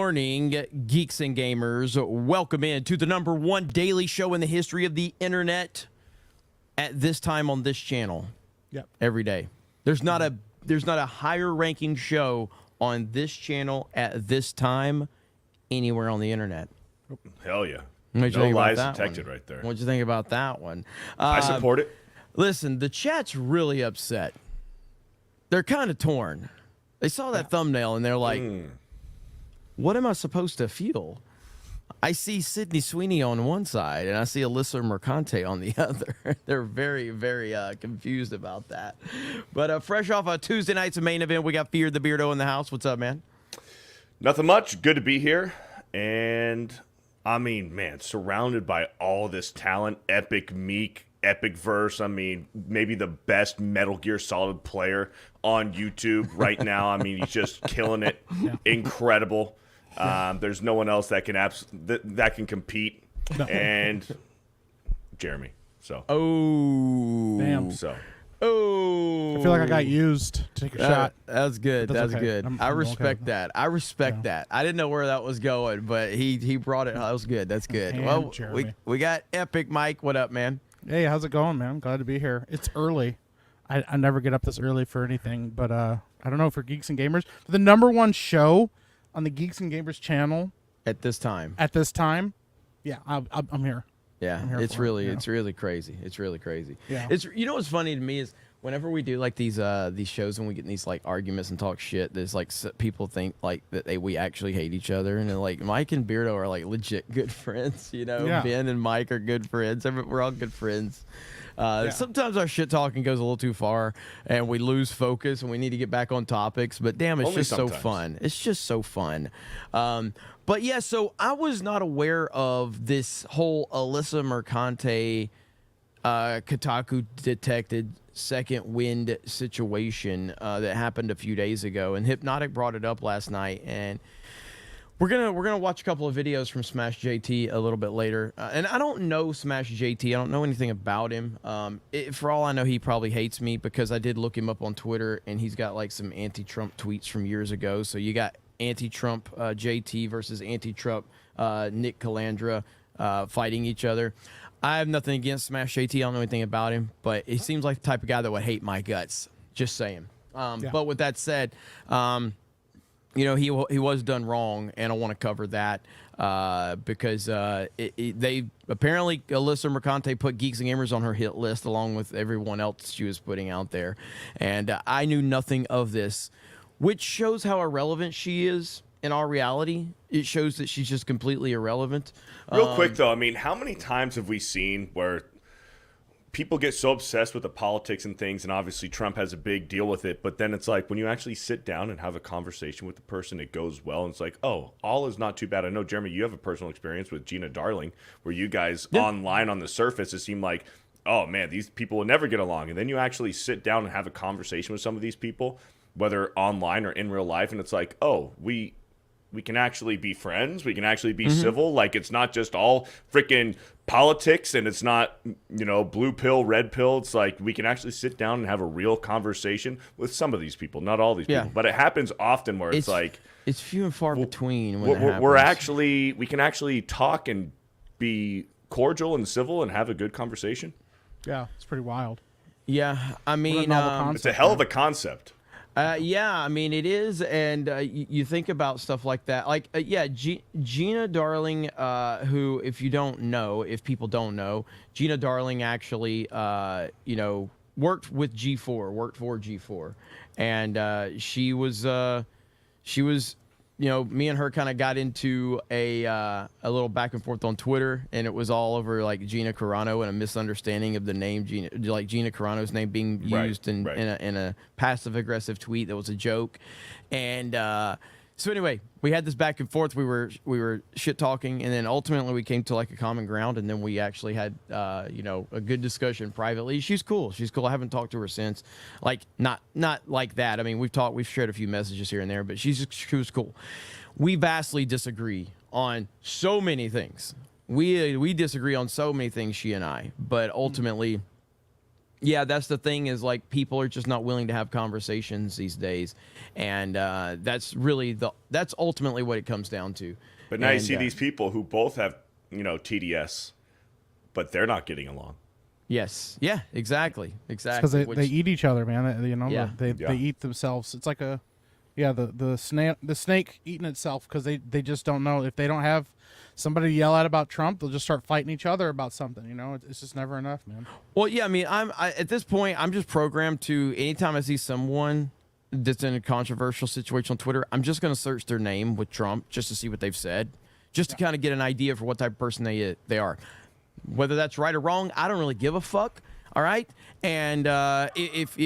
morning, Geeks and Gamers. Welcome in to the #1 daily show in the history of the internet at this time on this channel. Yep. Every day. There's not a higher ranking show on this channel at this time anywhere on the internet. Hell yeah. What'd you No think about lies that detected one? right there. What'd you think about that one? I support it. Listen, the chat's really upset. They're kind of torn. They saw that thumbnail and they're like, what am I supposed to feel? I see Sydney Sweeney on one side and I see Alyssa Mercante on the other. They're very, very confused about that. But fresh off of Tuesday night's main event, we got Fear the Beardo in the house. What's up, man? Nothing much. Good to be here. And, I mean, man, surrounded by all this talent, Epic Meek, Epic Verse. I mean, maybe the best Metal Gear Solid player on YouTube right now. I mean, he's just killing it. Yeah. Incredible. There's no one else that can that can compete. No. And Jeremy. So. Oh. Damn. So. Oh. I feel like I got used to take a shot. That's good. That's okay. good. I respect that. I respect that. I didn't know where that was going, but he brought it. That was good. That's good. Damn, well, Jeremy. we got Epic Mike. What up, man? Hey, how's it going, man? Glad to be here. It's early. I never get up this early for anything, but I don't know, for Geeks and Gamers. The #1 show on the Geeks and Gamers channel. At this time. Yeah, I'm here. Yeah, it's really crazy. It's really crazy. Yeah. You know what's funny to me is whenever we do like these shows and we get in these like arguments and talk shit, there's like people think like that we actually hate each other, and then, like Mike and Beardo are like legit good friends. You know, yeah. Ben and Mike are good friends. We're all good friends. Sometimes our shit talking goes a little too far and we lose focus and we need to get back on topics, but damn, it's Only just sometimes. so fun. It's just so fun. But yeah, so I was not aware of this whole Alyssa Mercante Kotaku detected second wind situation that happened a few days ago, and Hypnotic brought it up last night, and we're gonna watch a couple of videos from Smash JT a little bit later. And I don't know Smash JT. I don't know anything about him. For all I know, he probably hates me because I did look him up on Twitter, and he's got like some anti-Trump tweets from years ago. So you got anti-Trump JT versus anti-Trump Nick Calandra fighting each other. I have nothing against Smash JT. I don't know anything about him, but he seems like the type of guy that would hate my guts. Just saying. But with that said, you know, he was done wrong, and I want to cover that because they apparently Alyssa Mercante put Geeks and Gamers on her hit list along with everyone else she was putting out there, and I knew nothing of this, which shows how irrelevant she is in our reality. It shows that she's just completely irrelevant. Real quick though, I mean, how many times have we seen where people get so obsessed with the politics and things, and obviously Trump has a big deal with it, but then it's like when you actually sit down and have a conversation with the person, it goes well, and it's like, oh, all is not too bad. I know, Jeremy, you have a personal experience with Gina Darling, where you guys online on the surface, it seemed like, oh man, these people will never get along, and then you actually sit down and have a conversation with some of these people, whether online or in real life, and it's like, oh, we can actually be friends. We can actually be civil. Like, it's not just all freaking politics, and it's not, you know, blue pill, red pill. It's like we can actually sit down and have a real conversation with some of these people, not all these people. But it happens often where it's like it's few and far between. When we can actually talk and be cordial and civil and have a good conversation. Yeah, it's pretty wild. Yeah, I mean, it's a hell of a concept. Yeah, I mean, it is, and you think about stuff like that. Like, Gina Darling, who, if people don't know, Gina Darling actually, you know, worked for G4, and she was, you know, me and her kind of got into a little back and forth on Twitter, and it was all over like Gina Carano and a misunderstanding of the name Gina Carano's name being used in a passive aggressive tweet that was a joke, and so anyway, we had this back and forth. We were shit talking, and then ultimately we came to like a common ground, and then we actually had you know, a good discussion privately. She's cool. I haven't talked to her since. Like, not like that. I mean, we've shared a few messages here and there, but she was cool. We vastly disagree on so many things. We disagree on so many things, she and I, but ultimately Yeah, that's the thing is like people are just not willing to have conversations these days, and that's ultimately what it comes down to. But now you And, see these people who both have, TDS, but they're not getting along. Yes. Yeah. Exactly. Because they eat each other, man. Yeah. They eat themselves. It's like the snake eating itself because they just don't know. If they don't have somebody to yell at about Trump, they'll just start fighting each other about something. It's just never enough, man. Well, yeah. I mean, at this point, I'm just programmed to anytime I see someone that's in a controversial situation on Twitter, I'm just going to search their name with Trump just to see what they've said, just to kind of get an idea for what type of person they are. Whether that's right or wrong, I don't really give a fuck. All right, and if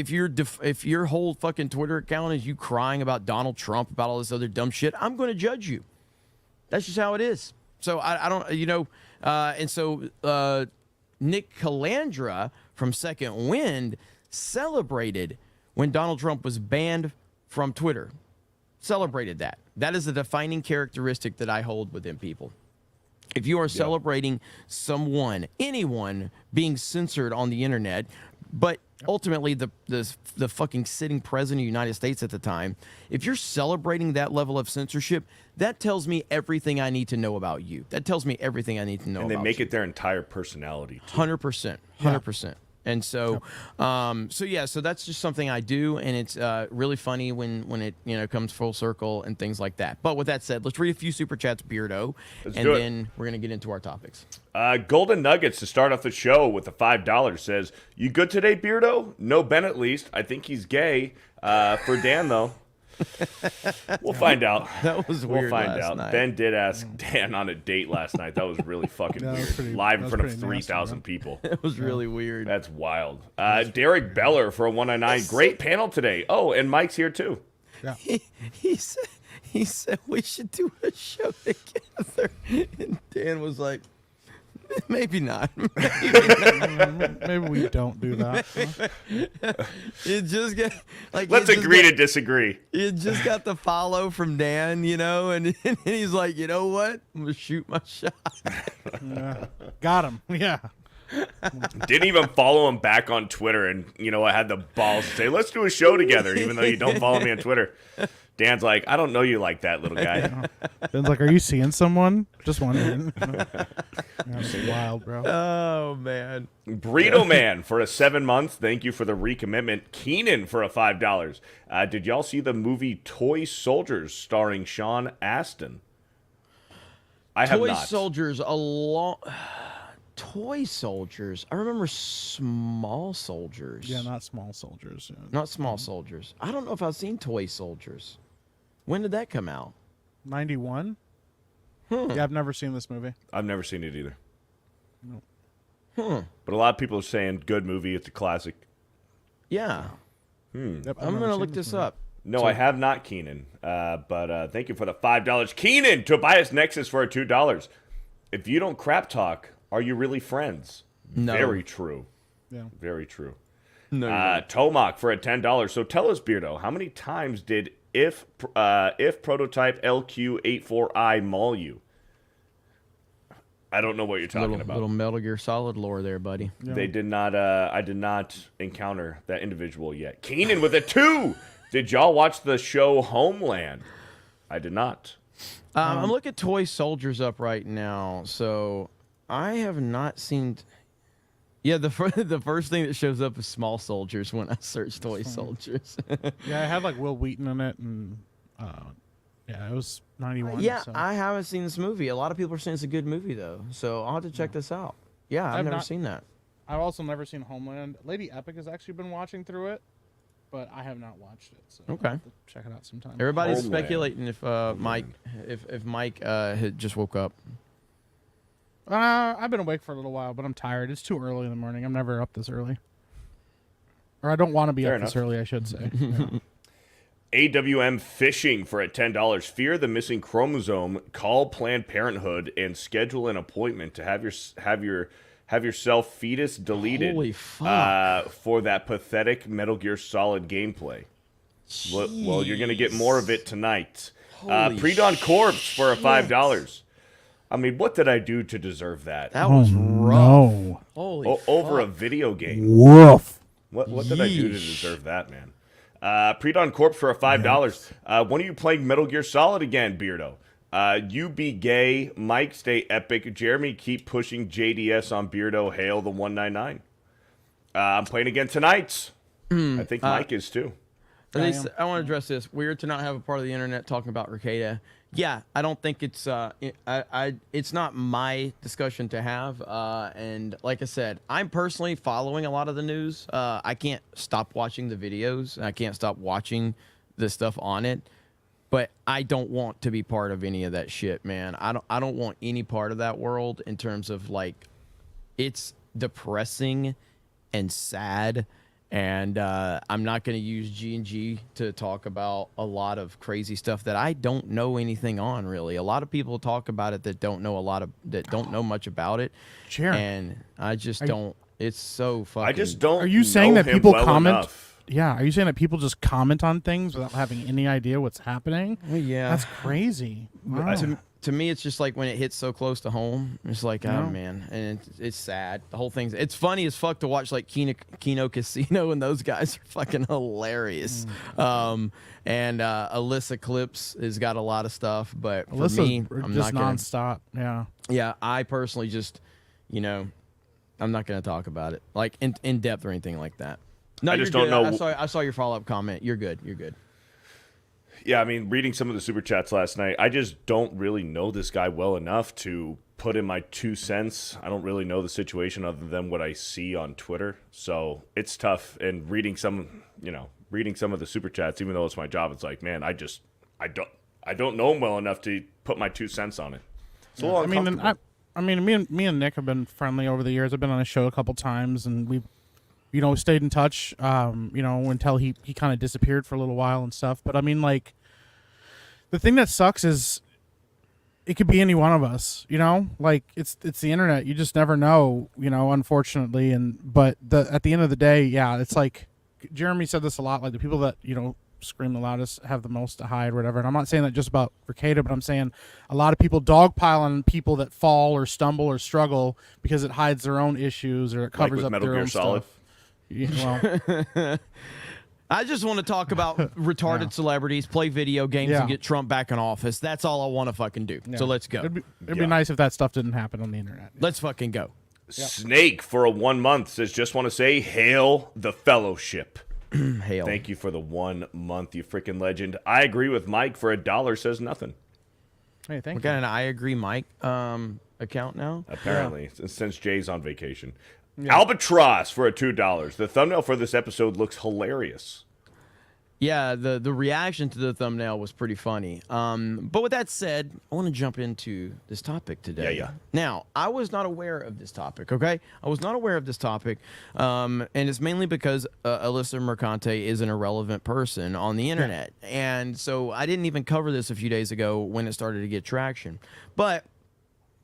your whole fucking Twitter account is you crying about Donald Trump, about all this other dumb shit, I'm going to judge you. That's just how it is. So I don't, and so Nick Calandra from Second Wind celebrated when Donald Trump was banned from Twitter. Celebrated that. That is a defining characteristic that I hold within people. If you are celebrating anyone being censored on the internet, but ultimately the fucking sitting president of the United States at the time, if you're celebrating that level of censorship, that tells me everything I need to know about you. That tells me everything I need to know about you. And they make it their entire personality, too. 100%. 100%. And so, so that's just something I do, and it's really funny when it comes full circle and things like that. But with that said, let's read a few super chats, Beardo, and then we're gonna get into our topics. Golden Nuggets to start off the show with the $5 says, "You good today, Beardo? No Ben at least. I think he's gay. For Dan though." We'll find out. That was weird. We'll find out. Night. Ben did ask Dan on a date last night. That was really fucking weird. Live in front of 3,000 people. It was really weird. That's wild. Derek Beller for a 199. Great panel today. Oh, and Mike's here too. Yeah. He said we should do a show together, and Dan was like, maybe not. Maybe we don't do that. It just got like Let's agree to disagree. It just got the follow from Dan, and he's like, you know what? I'm gonna shoot my shot. Got him. Yeah. Didn't even follow him back on Twitter, and I had the balls to say, let's do a show together, even though you don't follow me on Twitter. Dan's like, I don't know you like that, little guy. Dan's like, are you seeing someone? Just wondering. That's wild, bro. Oh, man. Burrito Man for a 7 month. Thank you for the recommitment. Keenan for a $5. Did y'all see the movie Toy Soldiers starring Sean Astin? I have not. Toy Soldiers, Toy Soldiers. I remember Small Soldiers. Yeah, not Small Soldiers. Yeah. Not Small Soldiers. I don't know if I've seen Toy Soldiers. When did that come out? 91? Yeah, I've never seen this movie. I've never seen it either. No. But a lot of people are saying good movie. It's a classic. Yeah. Yep, I'm going to look this up. No, I have not, Keenan. But thank you for the $5. Keenan, Tobias Nexus for a $2. If you don't crap talk, are you really friends? No. Very true. Yeah. Very true. No. Tomac for a $10. So tell us, Beardo, how many times did if prototype LQ84I maul you? I don't know what you're talking about. Little Metal Gear Solid lore there, buddy. Yeah. They did not. I did not encounter that individual yet. Keenan with a 2. Did y'all watch the show Homeland? I did not. I'm looking at Toy Soldiers up right now, so I have not seen. Yeah, the first thing that shows up is Small Soldiers when I search Toy Soldiers. Yeah, I had like Will Wheaton in it, and yeah, it was 91. Yeah, so. I haven't seen this movie. A lot of people are saying it's a good movie though, so I'll have to check this out. Yeah, I've never seen that. I've also never seen Homeland. Lady Epic has actually been watching through it, but I have not watched it. So Okay. I'll have to check it out sometime. Everybody's Homeland. speculating if Mike had just woke up. I've been awake for a little while, but I'm tired. It's too early in the morning. I'm never up this early. Or I don't want to be Fair up this enough. early, I should say. Yeah. AWM Fishing for a $10. Fear the missing chromosome. Call Planned Parenthood and schedule an appointment to have yourself fetus deleted. Holy fuck. For that pathetic Metal Gear Solid gameplay. Well, you're gonna get more of it tonight. Holy Pre-Dawn Corpse for a $5. I mean, what did I do to deserve that? That was rough. No. Holy Over a fuck. video game. Woof. What did I do to deserve that, man? Pre-Dawn Corp for a $5. When are you playing Metal Gear Solid again, Beardo? You be gay. Mike, stay epic. Jeremy, keep pushing JDS on Beardo. Hail the 199. I'm playing again tonight. I think Mike is too. I want to address this. Weird to not have a part of the internet talking about Ricada. Yeah, I don't think it's it's not my discussion to have. And like I said, I'm personally following a lot of the news. I can't stop watching the videos. I can't stop watching the stuff on it. But I don't want to be part of any of that shit, man. I don't want any part of that world in terms of like, it's depressing and sad. And I'm not going to use G&G to talk about a lot of crazy stuff that I don't know anything on, really. A lot of people talk about it that don't know much about it. Sure. And I just don't. It's so fucking. I just don't. Are you saying that people comment? Enough. Yeah. Are you saying that people just comment on things without having any idea what's happening? Well, yeah. That's crazy. Wow. To me, it's just like when it hits so close to home, it's like, oh man, and it's sad. The whole thing's. It's funny as fuck to watch like Kino Casino, and those guys are fucking hilarious. And Alyssa Clips has got a lot of stuff, but for me, I'm just not nonstop. Yeah. Yeah, I personally just, I'm not gonna talk about it like in depth or anything like that. No, I just don't know. I saw your follow-up comment. You're good. You're good. Yeah, I mean, reading some of the super chats last night, I just don't really know this guy well enough to put in my 2 cents. I don't really know the situation other than what I see on Twitter, so it's tough. And reading some of the super chats, even though it's my job, it's like, man, I don't know him well enough to put my 2 cents on it. It's a little uncomfortable. Me and Nick have been friendly over the years. I've been on his show a couple times, and we've stayed in touch, until he kind of disappeared for a little while and stuff. But I mean, like, the thing that sucks is it could be any one of us, like it's the internet. You just never know, unfortunately. But at the end of the day, yeah, it's like Jeremy said this a lot, like the people that, scream the loudest have the most to hide, whatever. And I'm not saying that just about Ricada, but I'm saying a lot of people dogpile on people that fall or stumble or struggle because it hides their own issues or it covers up their own stuff. Yeah, well, I just want to talk about retarded celebrities, play video games, and get Trump back in office. That's all I want to fucking do. Yeah. So let's go. It'd be nice if that stuff didn't happen on the internet. Let's fucking go. Yep. Snake for a 1 month says, just want to say, hail the fellowship. Hail. Thank you for the 1 month, you freaking legend. I agree with Mike for $1 says nothing. Hey, thank you. We got an I agree Mike account now? Apparently, since Jay's on vacation. Yeah. Albatross for a $2. The thumbnail for this episode looks hilarious. Yeah, the reaction to the thumbnail was pretty funny. But with that said, I want to jump into this topic today. Yeah. Now, I was not aware of this topic, okay? I was not aware of this topic, and it's mainly because Alyssa Mercante is an irrelevant person on the internet. Yeah. And so I didn't even cover this a few days ago when it started to get traction. But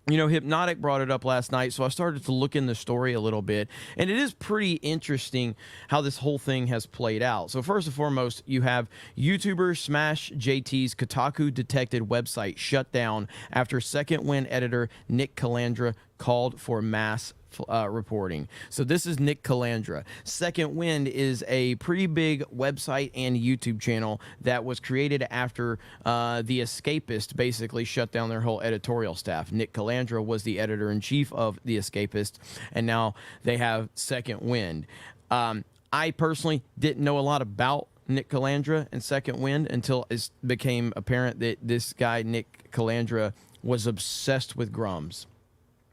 Hypnotic brought it up last night, so I started to look in the story a little bit, and it is pretty interesting how this whole thing has played out. So first and foremost, you have YouTuber Smash JT's Kotaku detected website shut down after Second Wind editor Nick Calandra called for mass reporting. So this is Nick Calandra. Second Wind is a pretty big website and YouTube channel that was created after The Escapist basically shut down their whole editorial staff. Nick Calandra was the editor-in-chief of The Escapist, and now they have Second Wind. I personally didn't know a lot about Nick Calandra and Second Wind until it became apparent that this guy, Nick Calandra, was obsessed with Grums.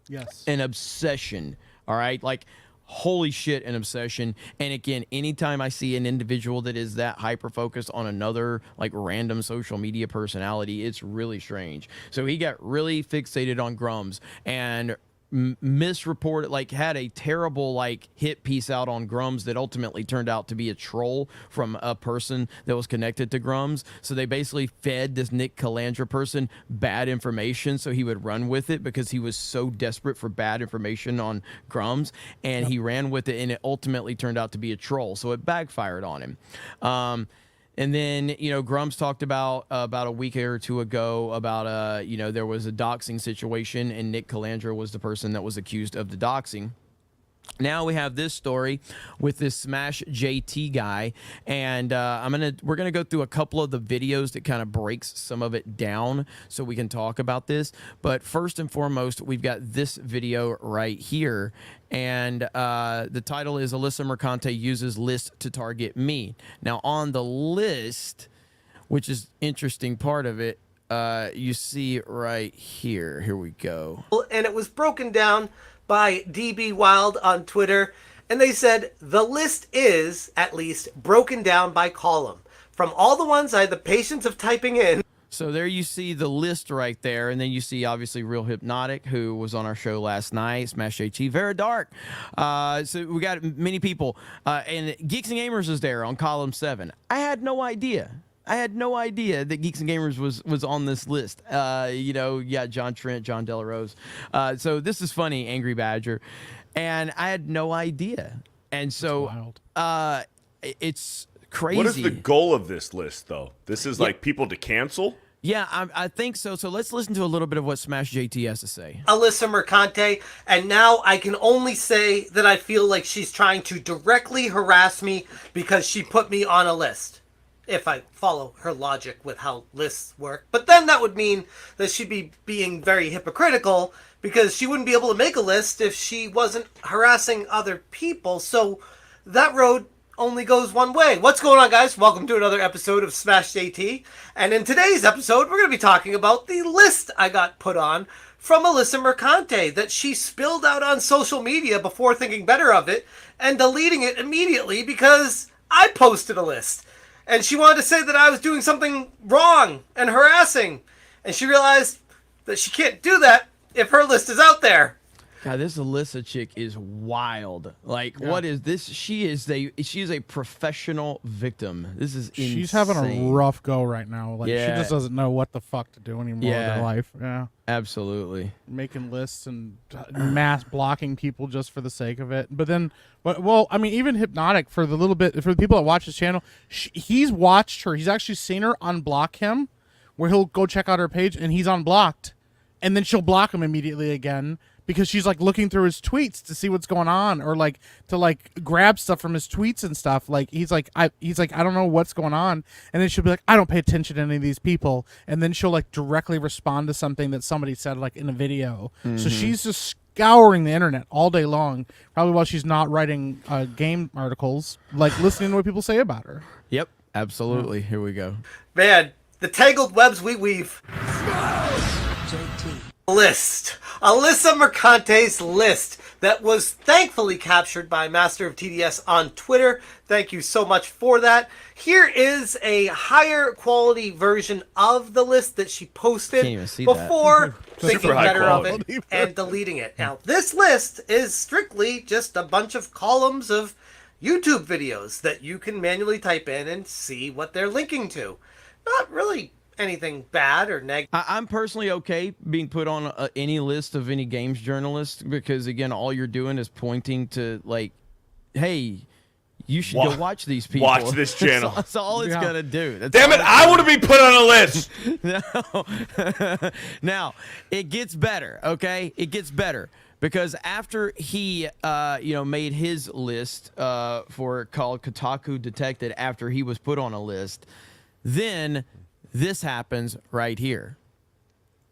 Yes. An obsession, all right? Like, holy shit, an obsession. And again, anytime I see an individual that is that hyper-focused on another, like, random social media personality, it's really strange. So he got really fixated on Grums and misreported, like, had a terrible, like, hit piece out on Grums that ultimately turned out to be a troll from a person that was connected to Grums. So they basically fed this Nick Calandra person bad information so he would run with it because he was so desperate for bad information on Grums, and he ran with it, and it ultimately turned out to be a troll. So it backfired on him. And then, Grums talked about a week or two ago about, there was a doxing situation, and Nick Calandra was the person that was accused of the doxing. Now we have this story with this Smash JT guy, and we're gonna go through a couple of the videos that kind of breaks some of it down so we can talk about this. But first and foremost, we've got this video right here, and the title is Alyssa Mercante uses list to target me. Now on the list, which is interesting part of it, you see right here. Here we go. And it was broken down by DB Wild on Twitter, and they said the list is at least broken down by column. From all the ones I had the patience of typing in. So there you see the list right there, and then you see obviously Real Hypnotic, who was on our show last night, Smash JT, Very Dark. So we got many people, and Geeks and Gamers is there on column 7. I had no idea. That Geeks and Gamers was on this list. You know, yeah, John Trent, John Delarose. So this is funny, Angry Badger, and I had no idea. And so it's crazy. What is the goal of this list, though? This is like people to cancel? Yeah, I think so. So let's listen to a little bit of what Smash JT has to say. Alyssa Mercante, and now I can only say that I feel like she's trying to directly harass me because she put me on a list. If I follow her logic with how lists work. But then that would mean that she'd be being very hypocritical because she wouldn't be able to make a list if she wasn't harassing other people. So that road only goes one way. What's going on, guys? Welcome to another episode of Smash JT. And in today's episode, we're going to be talking about the list I got put on from Alyssa Mercante that she spilled out on social media before thinking better of it and deleting it immediately because I posted a list. And she wanted to say that I was doing something wrong and harassing. And she realized that she can't do that if her list is out there. God, this Alyssa chick is wild. Like, what is this? She is a professional victim. This is insane. She's having a rough go right now. Like, she just doesn't know what the fuck to do anymore with her life. Yeah, absolutely. Making lists and mass blocking people just for the sake of it. But then, well, I mean, even Hypnotic, for the little bit, for the people that watch his channel, he's watched her. He's actually seen her unblock him, where he'll go check out her page and he's unblocked, and then she'll block him immediately again. Because she's like looking through his tweets to see what's going on, or like to like grab stuff from his tweets and stuff. Like he's like I don't know what's going on, and then she'll be like, I don't pay attention to any of these people, and then she'll like directly respond to something that somebody said like in a video. So she's just scouring the internet all day long, probably while she's not writing game articles, like listening to what people say about her. Yep, absolutely. Here we go. Man, the tangled webs we weave. List. Alyssa Mercante's list that was thankfully captured by Master of TDS on Twitter. Thank you so much for that. Here is a higher quality version of the list that she posted before thinking better of it and deleting it. Now, this list is strictly just a bunch of columns of YouTube videos that you can manually type in and see what they're linking to. Not really anything bad or negative. I'm personally okay being put on any list of any games journalist because, again, all you're doing is pointing to, like, hey, you should go watch these people. Watch this channel. That's all it's going to do. That's Damn it, I want to be put on a list. No. Now, it gets better, okay? It gets better. Because after he, made his list called Kotaku Detected after he was put on a list, then this happens right here.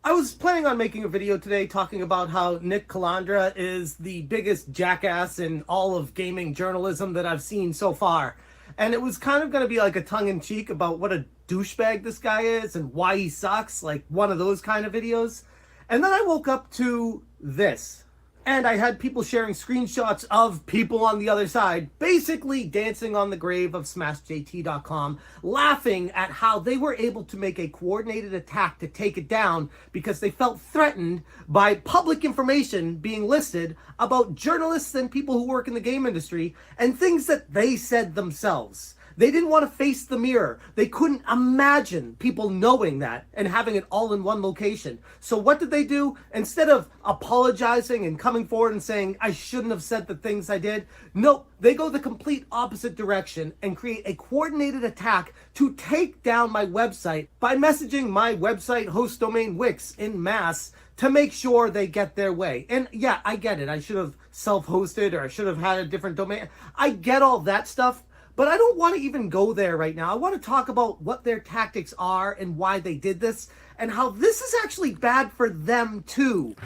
I was planning on making a video today talking about how Nick Calandra is the biggest jackass in all of gaming journalism that I've seen so far. And it was kind of going to be like a tongue-in-cheek about what a douchebag this guy is and why he sucks, like one of those kind of videos. And then I woke up to this. And I had people sharing screenshots of people on the other side, basically dancing on the grave of SmashJT.com, laughing at how they were able to make a coordinated attack to take it down because they felt threatened by public information being listed about journalists and people who work in the game industry and things that they said themselves. They didn't want to face the mirror. They couldn't imagine people knowing that and having it all in one location. So what did they do? Instead of apologizing and coming forward and saying, I shouldn't have said the things I did, no, they go the complete opposite direction and create a coordinated attack to take down my website by messaging my website host domain Wix in mass to make sure they get their way. And yeah, I get it. I should have self-hosted, or I should have had a different domain. I get all that stuff. But I don't want to even go there right now. I want to talk about what their tactics are and why they did this, and how this is actually bad for them too.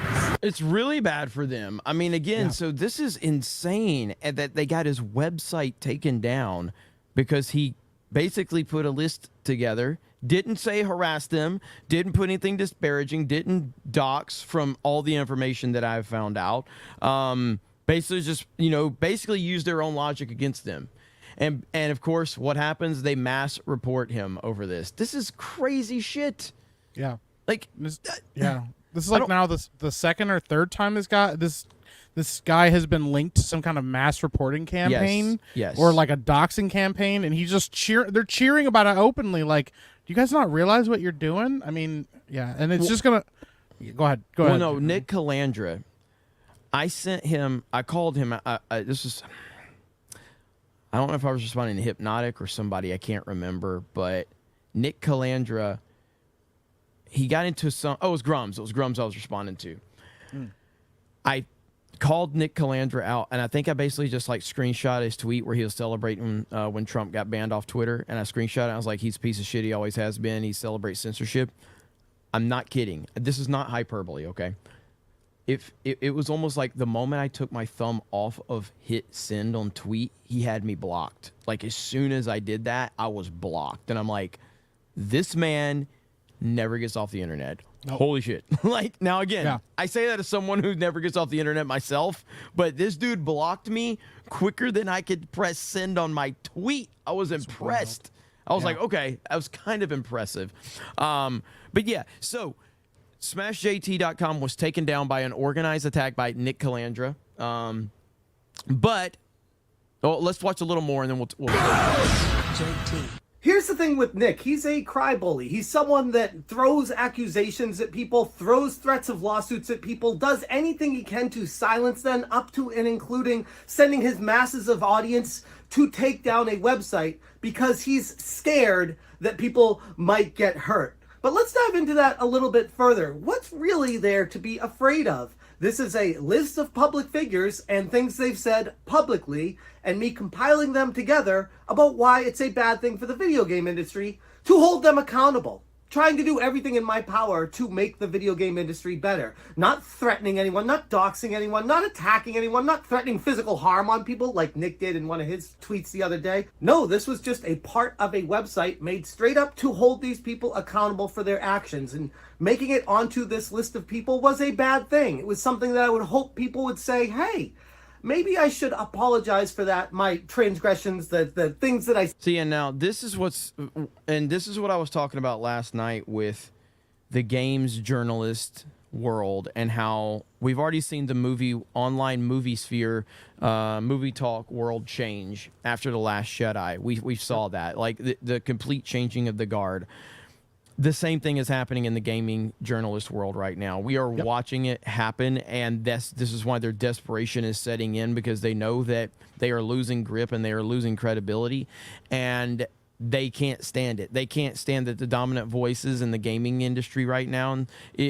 It's really bad for them. I mean, again, so this is insane that they got his website taken down because he basically put a list together, didn't say harass them, didn't put anything disparaging, didn't dox from all the information that I've found out. Basically just, basically use their own logic against them. And of course, what happens? They mass report him over this. This is crazy shit. Yeah. Like, this is like now the second or third time this guy has been linked to some kind of mass reporting campaign, yes. or like a doxing campaign, and he's just they're cheering about it openly. Like, do you guys not realize what you're doing? I mean, yeah, and it's just gonna go ahead. Well, no, Nick Calandra. I called him. I don't know if I was responding to Hypnotic or somebody, I can't remember, but Nick Calandra, he got into it was Grums. It was Grums I was responding to. I called Nick Calandra out, and I think I basically just screenshot his tweet where he was celebrating when Trump got banned off Twitter, and I screenshot it. I was like, he's a piece of shit. He always has been. He celebrates censorship. I'm not kidding. This is not hyperbole, okay? If it was almost like the moment I took my thumb off of hit send on tweet, he had me blocked. Like, as soon as I did that, I was blocked. And I'm like, this man never gets off the internet. Nope. Holy shit. Now again, I say that as someone who never gets off the internet myself, but this dude blocked me quicker than I could press send on my tweet. I was impressed. I was like, okay, that was kind of impressive. But yeah, so SmashJT.com was taken down by an organized attack by Nick Calandra. But let's watch a little more and then we'll JT. Here's the thing with Nick. He's a crybaby. He's someone that throws accusations at people, throws threats of lawsuits at people, does anything he can to silence them, up to and including sending his masses of audience to take down a website because he's scared that people might get hurt. But let's dive into that a little bit further. What's really there to be afraid of? This is a list of public figures and things they've said publicly, and me compiling them together about why it's a bad thing for the video game industry to hold them accountable. Trying to do everything in my power to make the video game industry better. Not threatening anyone, not doxing anyone, not attacking anyone, not threatening physical harm on people like Nick did in one of his tweets the other day. No, this was just a part of a website made straight up to hold these people accountable for their actions. And making it onto this list of people was a bad thing. It was something that I would hope people would say, hey, maybe I should apologize for that, my transgressions, the things that I... See, and now this is what I was talking about last night with the games journalist world and how we've already seen the online movie sphere, movie talk world change after The Last Jedi. We saw that, like the complete changing of the guard. The same thing is happening in the gaming journalist world right now. We are watching it happen, and this is why their desperation is setting in, because they know that they are losing grip and they are losing credibility, and they can't stand it. They can't stand that the dominant voices in the gaming industry right now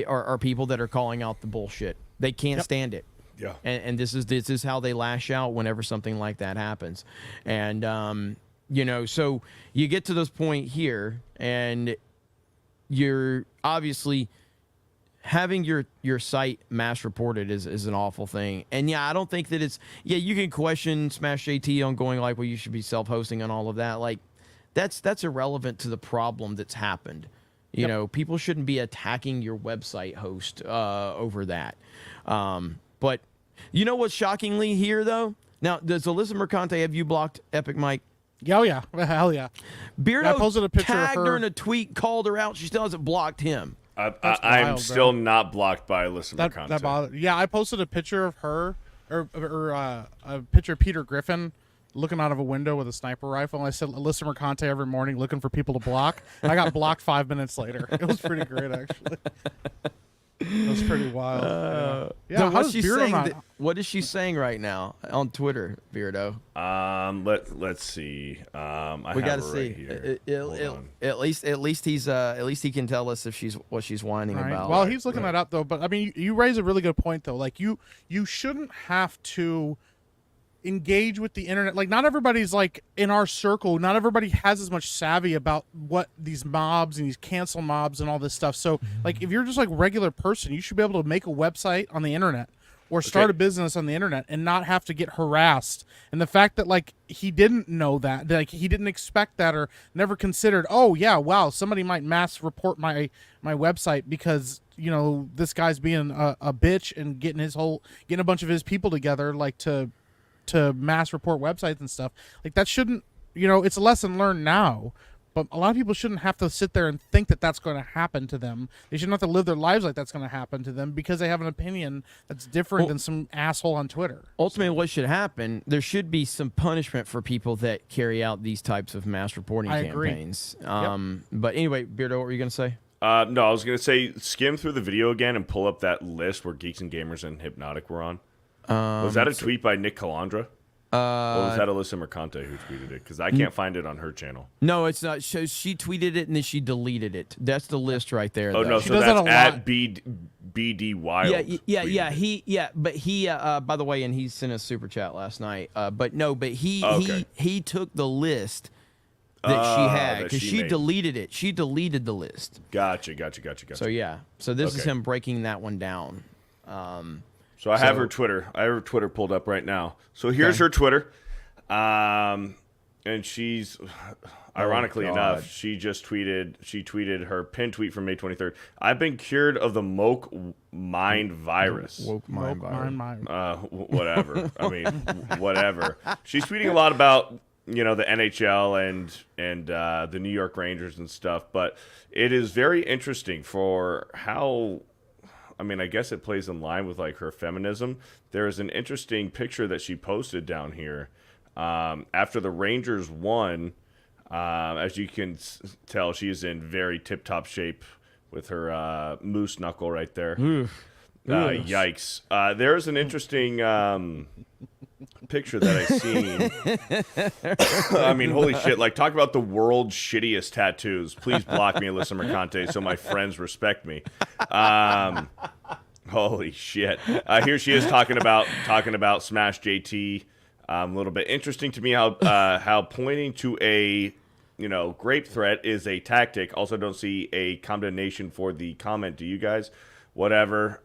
are people that are calling out the bullshit. They can't stand it. Yeah. And this is how they lash out whenever something like that happens. And so you get to this point here, and you're obviously having your site mass reported is an awful thing. And yeah, I don't think that you can question Smash JT on going like, well, you should be self-hosting and all of that. Like, that's irrelevant to the problem that's happened. You know, people shouldn't be attacking your website host over that. But you know what's shockingly here though? Now, does Alyssa Mercante have you blocked Epic Mike? Oh yeah, hell yeah. Beardo I posted a picture tagged of her in a tweet, called her out. She still hasn't blocked him. I'm still not blocked by Alyssa Mercante. That bothered. Yeah, I posted a picture of her, or a picture of Peter Griffin, looking out of a window with a sniper rifle. And I said, Alyssa Mercante every morning looking for people to block. I got blocked 5 minutes later. It was pretty great, actually. It was pretty wild. So how what's does she Beardo saying? not- What is she saying right now on Twitter, Beardo? Let's see. I We got got to it see. right here. Hold on. At least he can tell us if she's what she's whining Right. about. Well, he's looking that up though. But I mean, you raise a really good point though. Like you shouldn't have to engage with the internet. Like not everybody's like in our circle. Not everybody has as much savvy about what these mobs and these cancel mobs and all this stuff. So like if you're just like a regular person, you should be able to make a website on the internet or start a business on the internet and not have to get harassed. And the fact that like he didn't know that, like he didn't expect that or never considered, oh yeah, wow, somebody might mass report my website because, you know, this guy's being a bitch and getting a bunch of his people together like to mass report websites and stuff. Like that shouldn't, you know, it's a lesson learned now. But a lot of people shouldn't have to sit there and think that that's going to happen to them. They shouldn't have to live their lives like that's going to happen to them because they have an opinion that's different than some asshole on Twitter. Ultimately, what should happen? There should be some punishment for people that carry out these types of mass reporting I agree. campaigns. But anyway, Beardo, what were you going to say? No, I was gonna say skim through the video again and pull up that list where Geeks and Gamers and Hypnotic were on. Was that a tweet by Nick Calandra? Or was that Alyssa Mercante who tweeted it? Because I can't find it on her channel. No, it's not. She tweeted it and then she deleted it. That's the list right there. Oh though. no, She so does that that's a at lot. BD Wild. Yeah. But he, by the way, and he sent a super chat last night. He took the list that she had that because she she made. deleted it. She deleted the list. Gotcha. So yeah. So this is Okay. him breaking that one down. So I have her Twitter. I have her Twitter pulled up right now. So here's her Twitter. And she's, ironically enough, she tweeted her pinned tweet from May 23rd. I've been cured of the Moke Mind virus. Woke mind virus. Whatever. I mean, whatever. She's tweeting a lot about, you know, the NHL and the New York Rangers and stuff, but it is very interesting for how, I mean, I guess it plays in line with like her feminism. There is an interesting picture that she posted down here after the Rangers won. As you can tell, she is in very tip-top shape with her moose knuckle right there. Yikes! There's an interesting picture that I seen. I mean, holy shit! Like, talk about the world's shittiest tattoos. Please block me, Alyssa Mercante, so my friends respect me. Holy shit! Here she is talking about Smash JT. A little bit interesting to me how pointing to a grape threat is a tactic. Also, don't see a condemnation for the comment. Do you guys? Whatever.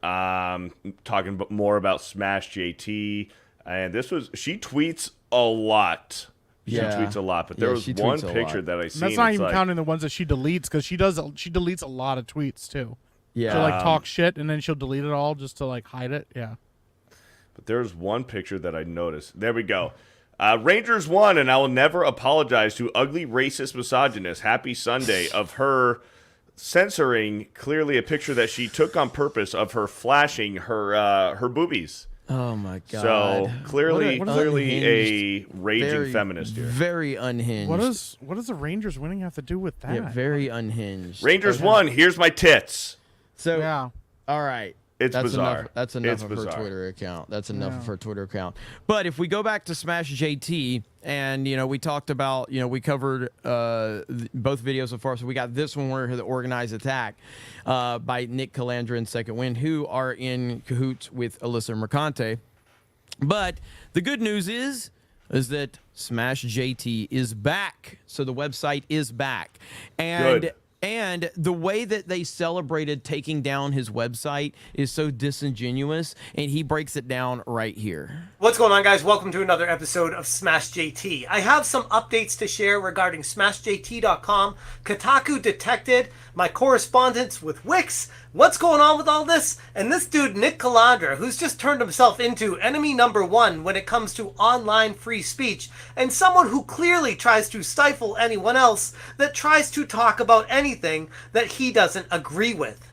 Talking more about Smash JT, and she tweets a lot. She tweets a lot, but there was one picture that I seen. And that's not even counting the ones that she deletes because she deletes a lot of tweets too. Yeah. She'll like talk shit and then she'll delete it all just to like hide it. Yeah. But there's one picture that I noticed. There we go. Rangers won, and I will never apologize to ugly, racist, misogynist. Happy Sunday of her censoring clearly a picture that she took on purpose of her flashing her boobies. Oh my god! So clearly a raging very, feminist here. Very unhinged. What does the Rangers winning have to do with that? Yeah, very unhinged. Rangers won. Here's my tits. So yeah. All right. It's bizarre. That's enough It's of bizarre. her Twitter account. That's enough of her Twitter account. But if we go back to Smash JT, and we talked about, we covered both videos so far. So we got this one where the organized attack by Nick Calandra and Second Wind, who are in cahoots with Alyssa Mercante. But the good news is that Smash JT is back. So the website is back, Good. And the way that they celebrated taking down his website is so disingenuous, and he breaks it down right here. What's going on, guys? Welcome to another episode of Smash JT. I have some updates to share regarding SmashJT.com, Kotaku Detected, my correspondence with Wix, what's going on with all this, and this dude, Nick Calandra, who's just turned himself into enemy number one when it comes to online free speech, and someone who clearly tries to stifle anyone else that tries to talk about anything that he doesn't agree with.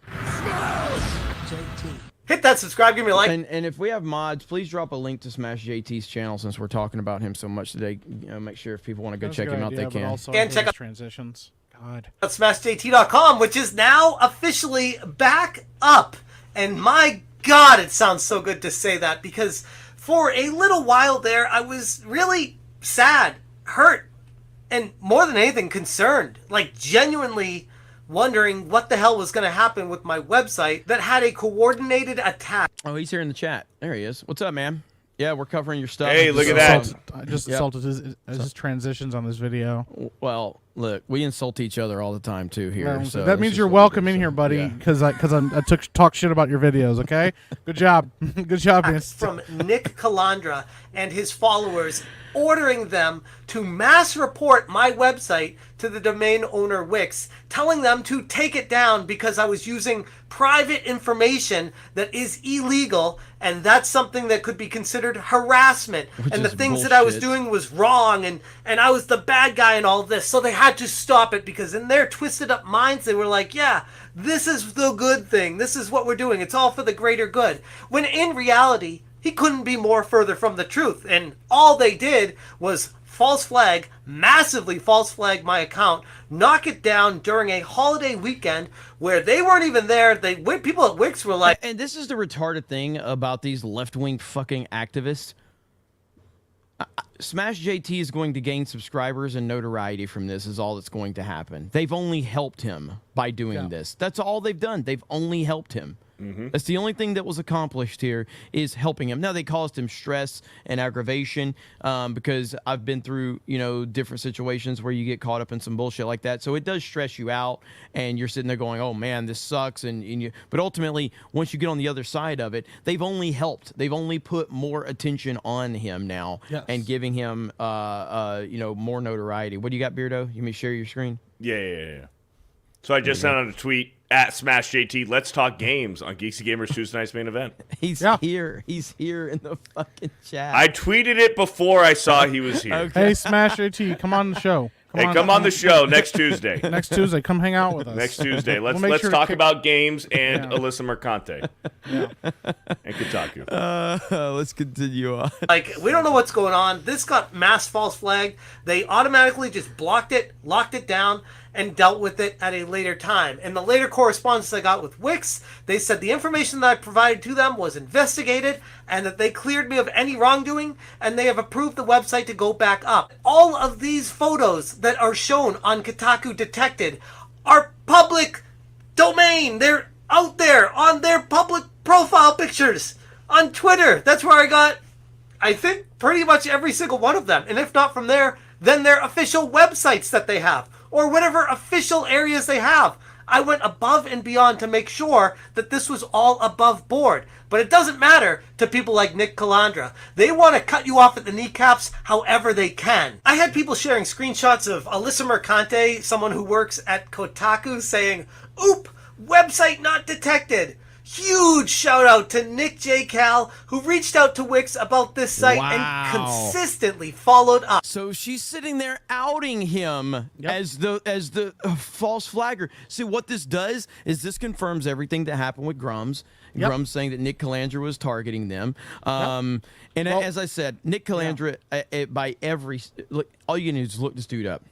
Hit that subscribe, give me a like. And if we have mods, please drop a link to Smash JT's channel since we're talking about him so much today. Make sure if people want to go That's check a good him out, idea, they can. But also, And check out transitions. God. SmashJT.com, which is now officially back up. And my God, it sounds so good to say that, because for a little while there, I was really sad, hurt, and more than anything, concerned. Like, genuinely wondering what the hell was going to happen with my website that had a coordinated attack. Oh, he's here in the chat. There he is. What's up, man? Yeah, we're covering your stuff. Hey, look at that. I just insulted his transitions on this video. Well, look, we insult each other all the time too here. Well, So that it's means just you're what we welcome do, in so, here, buddy, yeah. because I talk shit about your videos. Okay, good job, good job. From Nick Calandra and his followers, ordering them to mass report my website to the domain owner Wix, telling them to take it down because I was using private information that is illegal, and that's something that could be considered harassment. Which and the is things that I was bullshit. doing was wrong, and I was the bad guy in all this. So they had to stop it, because in their twisted up minds, they were like, yeah, this is the good thing. This is what we're doing. It's all for the greater good. When in reality, he couldn't be more further from the truth. And all they did was false flag, massively false flag my account, knock it down during a holiday weekend where they weren't even there. People at Wix were like, And this is the retarded thing about these left-wing fucking activists. Smash JT is going to gain subscribers and notoriety from this is all that's going to happen. They've only helped him by doing this. That's all they've done. They've only helped him. That's the only thing that was accomplished here is helping him. Now, they caused him stress and aggravation because I've been through, different situations where you get caught up in some bullshit like that. So it does stress you out, and you're sitting there going, oh, man, this sucks. But ultimately, once you get on the other side of it, they've only helped. They've only put more attention on him now and giving him, more notoriety. What do you got, Beardo? You may share your screen? Yeah. So I just sent out a tweet at SmashJT. Let's talk games on Geeks Gamers Tuesday night's main event. He's here. He's here in the fucking chat. I tweeted it before I saw he was here. Okay. Hey, Smash AT, come on the show. Come on the show next Tuesday. Next Tuesday. Come hang out with us. Next Tuesday. Let's make let's sure to talk kick- about games and Alyssa Mercante and Kotaku. Let's continue on. like, we don't know what's going on. This got mass false flagged. They automatically just blocked it, locked it down, and dealt with it at a later time. In the later correspondence I got with Wix, they said the information that I provided to them was investigated and that they cleared me of any wrongdoing, and they have approved the website to go back up. All of these photos that are shown on Kotaku Detected are public domain. They're out there on their public profile pictures on Twitter. That's where I got, I think, pretty much every single one of them. And if not from there, then their official websites that they have, or whatever official areas they have. I went above and beyond to make sure that this was all above board. But it doesn't matter to people like Nick Calandra. They want to cut you off at the kneecaps however they can. I had people sharing screenshots of Alyssa Mercante, someone who works at Kotaku, saying, "Oop, website not detected." Huge shout out to Nick J. Cal, who reached out to Wix about this site and consistently followed up. So she's sitting there outing him as the false flagger. See, what this does is this confirms everything that happened with Grums. Grums saying that Nick Calandra was targeting them. As I said, Nick Calandra, by every look, all you can do is look this dude up.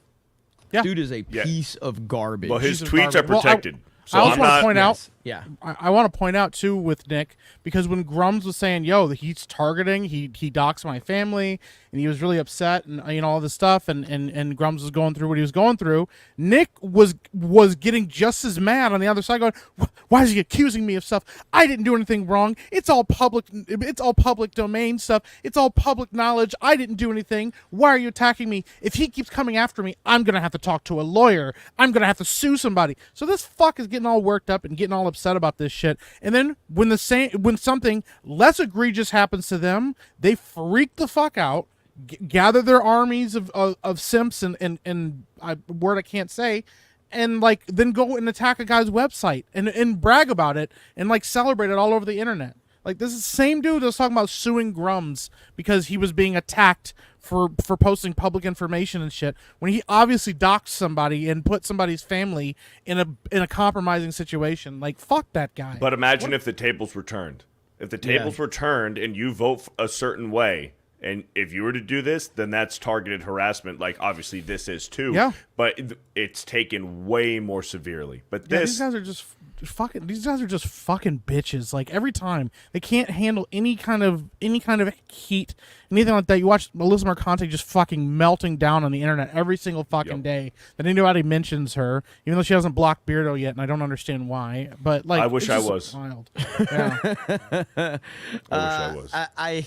Dude is a piece of garbage. Well, his tweets are protected. So I also want to point out, Yeah. I want to point out too with Nick, because when Grums was saying, "Yo, he's targeting, he doxed my family," and he was really upset and all this stuff, and Grums was going through what he was going through, Nick was getting just as mad on the other side, going, "Why is he accusing me of stuff? I didn't do anything wrong. It's all public domain stuff. It's all public knowledge. I didn't do anything. Why are you attacking me? If he keeps coming after me, I'm gonna have to talk to a lawyer. I'm gonna have to sue somebody." So this fuck is getting all worked up and getting all upset about this shit. And then when something less egregious happens to them, they freak the fuck out, gather their armies of simps and a word I can't say, and then go and attack a guy's website and brag about it and celebrate it all over the internet. This is the same dude that was talking about suing Grums because he was being attacked for posting public information and shit, when he obviously doxed somebody and put somebody's family in a compromising situation. Fuck that guy. But imagine if the tables were turned. If the tables were turned and you vote a certain way, and if you were to do this, then that's targeted harassment. Like, obviously, this is too. Yeah. But it's taken way more severely. But Yeah, this... these guys are just fucking. These guys are just fucking bitches. Like every time they can't handle any kind of heat, anything like that. You watch Melissa Mercante just fucking melting down on the internet every single fucking day. That anybody mentions her, even though she hasn't blocked Beardo yet, and I don't understand why. But like, I wish it's I just was. Wild. Yeah. I wish I was.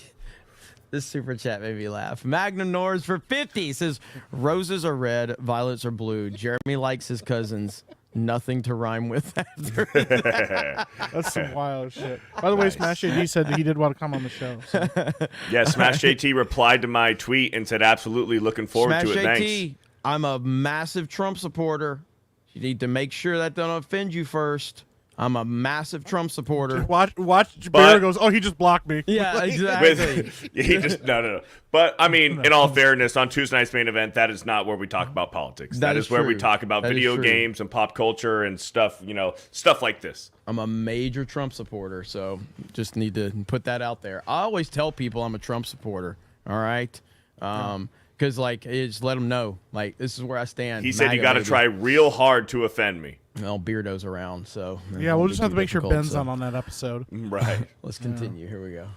This super chat made me laugh. Magnum Norris for 50 says, roses are red, violets are blue. Jeremy likes his cousins. Nothing to rhyme with after that. That's some wild shit. By the way, Smash JD said that he did want to come on the show. So. Yeah, Smash JT replied to my tweet and said, absolutely looking forward to it. Smash Thanks. JT, I'm a massive Trump supporter. You need to make sure that don't offend you first. I'm a massive Trump supporter. Watch Bear goes, oh, he just blocked me. Yeah, exactly. He just no. But I mean, in all fairness, on Tuesday night's main event, that is not where we talk about politics. That is where we talk about video games and pop culture and stuff. Stuff like this. I'm a major Trump supporter, so just need to put that out there. I always tell people I'm a Trump supporter. All right, because just let them know, like, this is where I stand. He said you got to try real hard to offend me. Well, Beardo's around, so yeah, we'll just have to make sure Ben's on that episode. Right. Let's continue. Here we go.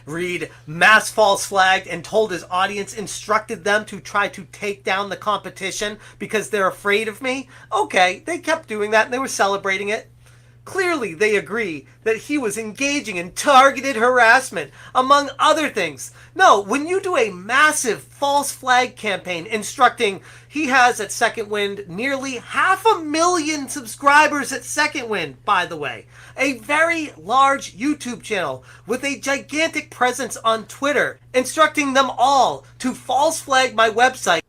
Reed mass false flagged and told his audience, instructed them to try to take down the competition because they're afraid of me. Okay, they kept doing that and they were celebrating it. Clearly, they agree that he was engaging in targeted harassment, among other things. No, when you do a massive false flag campaign instructing, he has at Second Wind nearly 500,000 subscribers at Second Wind, by the way. A very large YouTube channel with a gigantic presence on Twitter, instructing them all to false flag my website.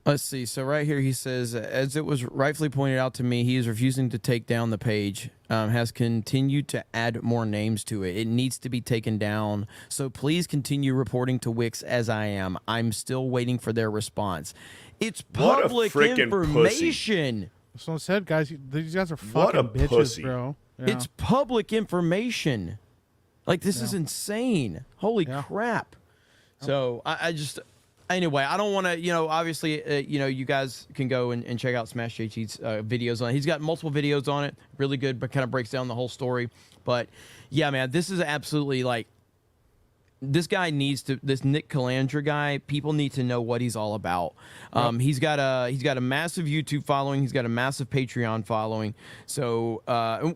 Let's see. So right here he says, as it was rightfully pointed out to me, he is refusing to take down the page, has continued to add more names to it. It needs to be taken down. So please continue reporting to Wix as I am. I'm still waiting for their response. It's public information. That's what I said, guys. These guys are fucking bitches, pussy. bro. Yeah. It's public information. Like, this is insane. Holy crap. So I just... Anyway, I don't want to, obviously, you guys can go and check out Smash JT's videos on it. He's got multiple videos on it. Really good, but kind of breaks down the whole story. But, yeah, man, this is absolutely, like, this guy needs to, this Nick Calandra guy, people need to know what he's all about. He's got a massive YouTube following. He's got a massive Patreon following. So,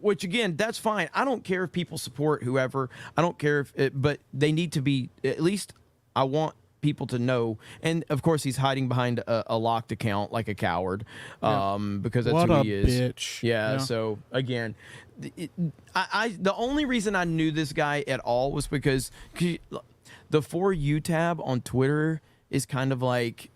which, again, that's fine. I don't care if people support whoever. I don't care but they need to be, at least I want people to know. And of course he's hiding behind a locked account like a coward, because that's who he is. Bitch. Yeah, so again, the only reason I knew this guy at all was because the For You tab on Twitter is kind of like,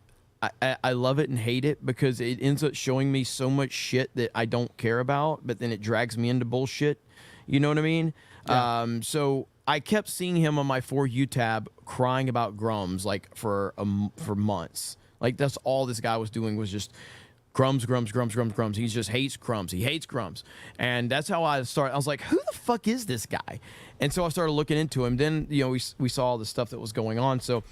I love it and hate it because it ends up showing me so much shit that I don't care about, but then it drags me into bullshit. You know what I mean? Yeah. So I kept seeing him on my For You tab crying about Grums like for months. Like, that's all this guy was doing was just Grums. He just hates Grums. He hates Grums. And that's how I started. I was like, who the fuck is this guy? And so I started looking into him. Then, we saw all the stuff that was going on. So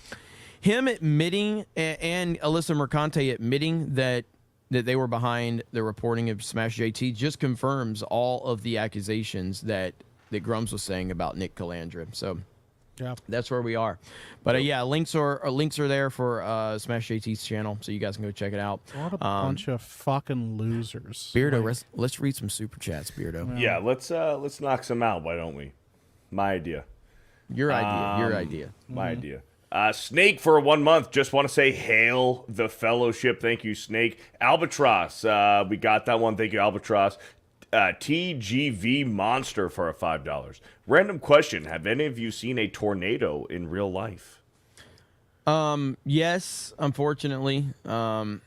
him admitting and Alyssa Mercante admitting that they were behind the reporting of Smash JT just confirms all of the accusations that Grums was saying about Nick Calandra. So yeah, that's where we are. But yeah, links are there for Smash JT's channel, so you guys can go check it out. What a bunch of fucking losers. Beardo, let's read some super chats, Beardo. Yeah, let's knock some out. Why don't we? My idea. Your idea. My idea. Snake for 1 month. Just want to say hail the fellowship. Thank you, Snake. Albatross. We got that one. Thank you, Albatross. TGV Monster for a $5. Random question. Have any of you seen a tornado in real life? Yes, unfortunately. I've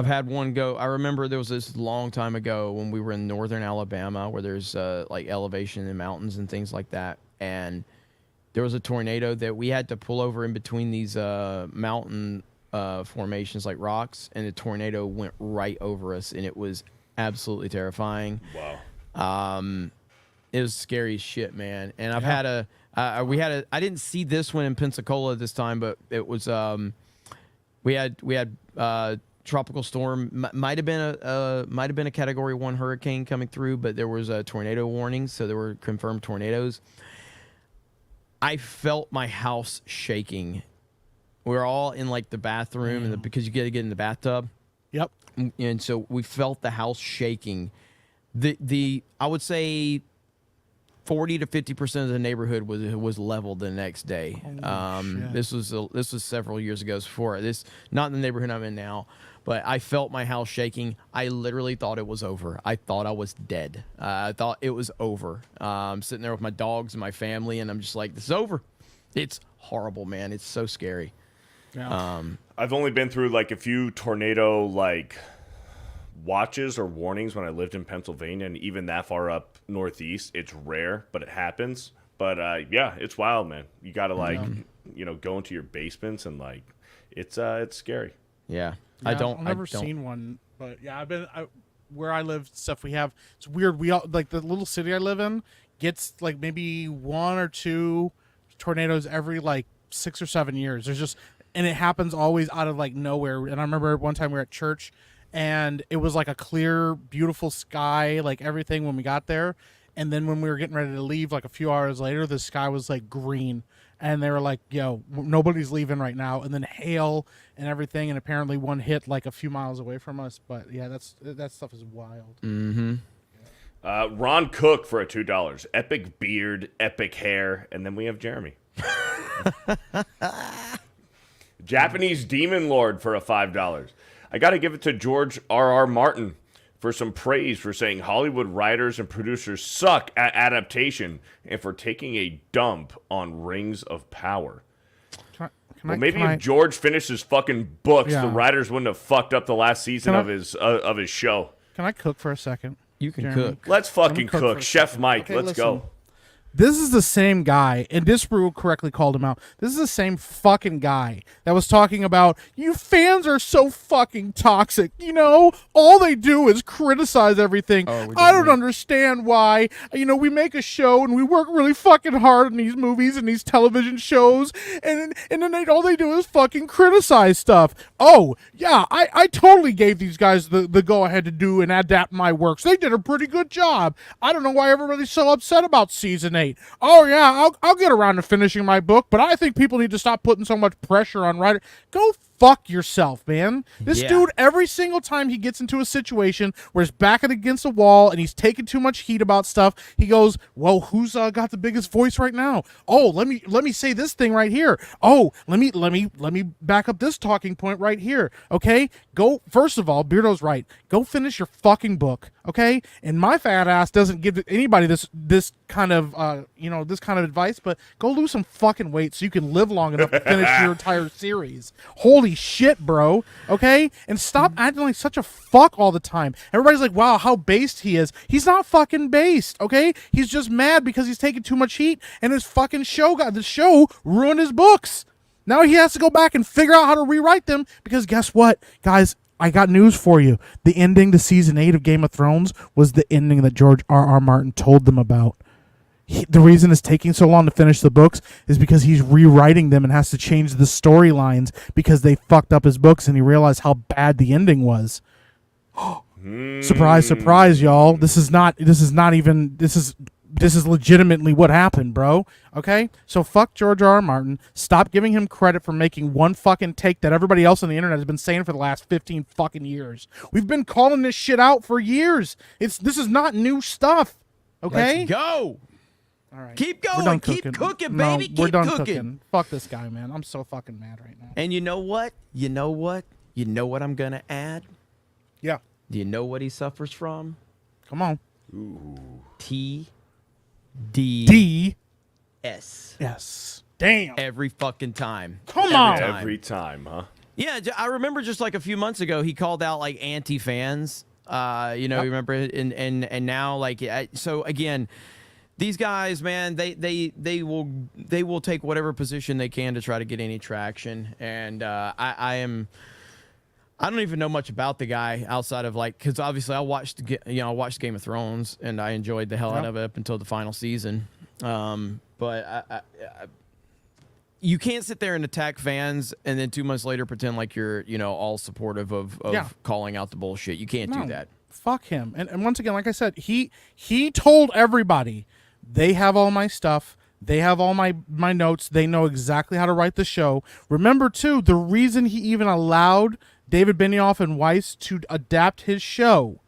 had one go. I remember there was this long time ago when we were in northern Alabama where there's like elevation in mountains and things like that. And there was a tornado that we had to pull over in between these mountain formations like rocks. And the tornado went right over us, and it was absolutely terrifying. Wow. It was scary as shit, man. And I've had a I didn't see this one in Pensacola this time, but it was we had tropical storm, might have been a Category 1 hurricane coming through, but there was a tornado warning, so there were confirmed tornadoes. I felt my house shaking. We were all in like the bathroom, and because you got to get in the bathtub. Yep. And so we felt the house shaking. The I would say 40 to 50% of the neighborhood was leveled the next day. This was several years ago before this, not in the neighborhood I'm in now, but I felt my house shaking. I literally thought it was over. I thought I was dead. I thought it was over. I'm sitting there with my dogs and my family, and I'm just like, this is over. It's horrible, man. It's so scary. Yeah. I've only been through like a few tornado like watches or warnings when I lived in Pennsylvania, and even that far up northeast, it's rare, but it happens. But yeah, it's wild, man. You gotta like go into your basements, and like it's scary. Yeah. I've never seen one, but yeah, where I live, stuff we have. It's weird. We all like the little city I live in gets like maybe 1 or 2 tornadoes every like 6 or 7 years. And it happens always out of like nowhere. And I remember one time we were at church, and it was like a clear, beautiful sky, like everything when we got there. And then when we were getting ready to leave, like a few hours later, the sky was like green. And they were like, yo, nobody's leaving right now. And then hail and everything. And apparently one hit like a few miles away from us. But yeah, that stuff is wild. Mm-hmm. Ron Cook for a $2. Epic beard, epic hair. And then we have Jeremy. Japanese Demon Lord for a $5. I got to give it to George R.R. Martin for some praise for saying Hollywood writers and producers suck at adaptation, and for taking a dump on Rings of Power. Maybe if George finished his fucking books, the writers wouldn't have fucked up the last season of his show. Can I cook for a second? You can cook. Let's fucking cook. Chef Mike, okay, let's go. This is the same guy, and Disbrew correctly called him out. This is the same fucking guy that was talking about, you fans are so fucking toxic, all they do is criticize everything. I don't understand why, we make a show and we work really fucking hard on these movies and these television shows, and then all they do is fucking criticize stuff. Oh, yeah, I totally gave these guys the go-ahead to do and adapt my works. They did a pretty good job. I don't know why everybody's so upset about Season 8. Oh yeah, I'll get around to finishing my book, but I think people need to stop putting so much pressure on writers. Go fuck yourself, man. This dude, every single time he gets into a situation where he's backing against a wall and he's taking too much heat about stuff, he goes, well, who's got the biggest voice right now? Oh, let me say this thing right here. Oh, let me back up this talking point right here. Okay? Go, first of all, Beardo's right. Go finish your fucking book, okay? And my fat ass doesn't give anybody this kind of this kind of advice, but go lose some fucking weight so you can live long enough to finish your entire series. Holy shit, bro. Okay? And stop acting like such a fuck all the time. Everybody's like, wow, how based he is. He's not fucking based, okay? He's just mad because he's taking too much heat, and his fucking the show ruined his books. Now he has to go back and figure out how to rewrite them, because guess what, guys? I got news for you. The ending to Season 8 of Game of Thrones was the ending that George R.R. Martin told them about. The reason it's taking so long to finish the books is because he's rewriting them and has to change the storylines because they fucked up his books, and he realized how bad the ending was. Surprise, surprise, y'all. This is legitimately what happened, bro. Okay? So fuck George R.R. Martin. Stop giving him credit for making one fucking take that everybody else on the internet has been saying for the last 15 fucking years. We've been calling this shit out for years. This is not new stuff. Okay? Let's go. All right. Keep going. Keep cooking, baby. We're Keep done cooking. Fuck this guy, man. I'm so fucking mad right now. And you know what? You know what I'm going to add? Yeah. Do you know what he suffers from? Come on. TDS. Yes. Damn. Every fucking time. Come on. Every time, huh? Yeah, I remember just like a few months ago, he called out like anti-fans. You remember? And now like, so again, these guys, man, they will take whatever position they can to try to get any traction. And I'm I don't even know much about the guy outside of like, because obviously I watched Game of Thrones and I enjoyed the hell out of it up until the final season. But you can't sit there and attack fans and then 2 months later pretend like you're, all supportive of calling out the bullshit. You can't do that. Fuck him. And once again, like I said, he told everybody, they have all my stuff. They have all my notes. They know exactly how to write the show. Remember, too, the reason he even allowed David Benioff and Weiss to adapt his show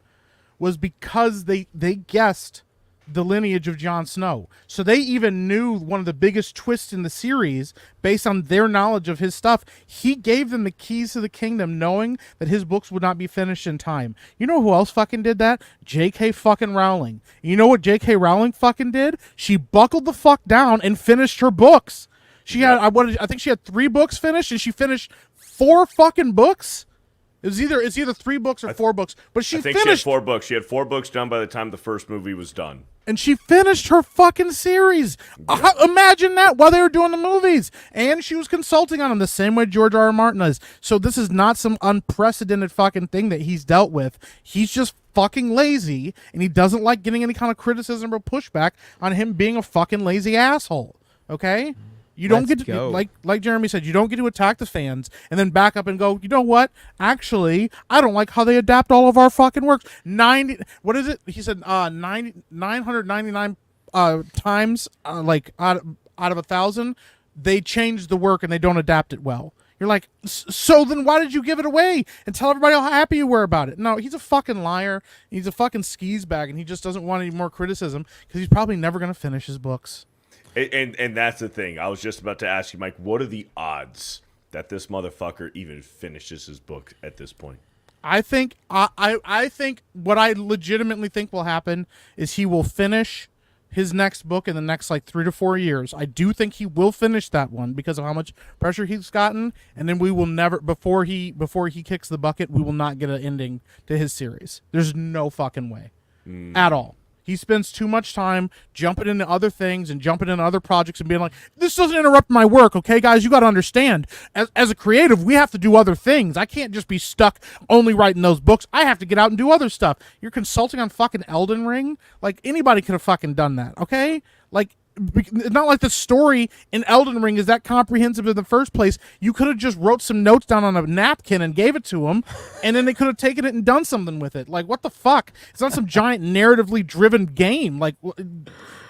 was because they guessed the lineage of Jon Snow. So they even knew one of the biggest twists in the series based on their knowledge of his stuff. He gave them the keys to the kingdom knowing that his books would not be finished in time. You know who else fucking did that? J.K. fucking Rowling. You know what J.K. Rowling fucking did? She buckled the fuck down and finished her books. She had, I think she had 3 books finished, and she finished 4 fucking books. It's either 3 books or 4 books, but she finished. She had 4 books. She had 4 books done by the time the first movie was done. And she finished her fucking series. Yeah. Imagine that while they were doing the movies. And she was consulting on them the same way George R. R. Martin is. So this is not some unprecedented fucking thing that he's dealt with. He's just fucking lazy, and he doesn't like getting any kind of criticism or pushback on him being a fucking lazy asshole. Okay? You don't get to, like Jeremy said, you don't get to attack the fans and then back up and go, you know what? Actually, I don't like how they adapt all of our fucking works. 90, what is it? He said 999 times, like out of 1,000, they change the work and they don't adapt it well. You're like, so then why did you give it away and tell everybody how happy you were about it? No, he's a fucking liar. He's a fucking skis bag, and he just doesn't want any more criticism because he's probably never going to finish his books. And that's the thing. I was just about to ask you, Mike, what are the odds that this motherfucker even finishes his book at this point? I think I think what I legitimately think will happen is he will finish his next book in the next like 3 to 4 years. I do think he will finish that one because of how much pressure he's gotten, and then we will never before he kicks the bucket, we will not get an ending to his series. There's no fucking way at all. He spends too much time jumping into other things and jumping into other projects and being like, this doesn't interrupt my work, okay, guys? You got to understand, as a creative, we have to do other things. I can't just be stuck only writing those books. I have to get out and do other stuff. You're consulting on fucking Elden Ring? Like, anybody could have fucking done that, okay? Like, it's not like the story in Elden Ring is that comprehensive in the first place. You could have just wrote some notes down on a napkin and gave it to them, and then they could have taken it and done something with it. Like, what the fuck? It's not some giant narratively driven game. Like,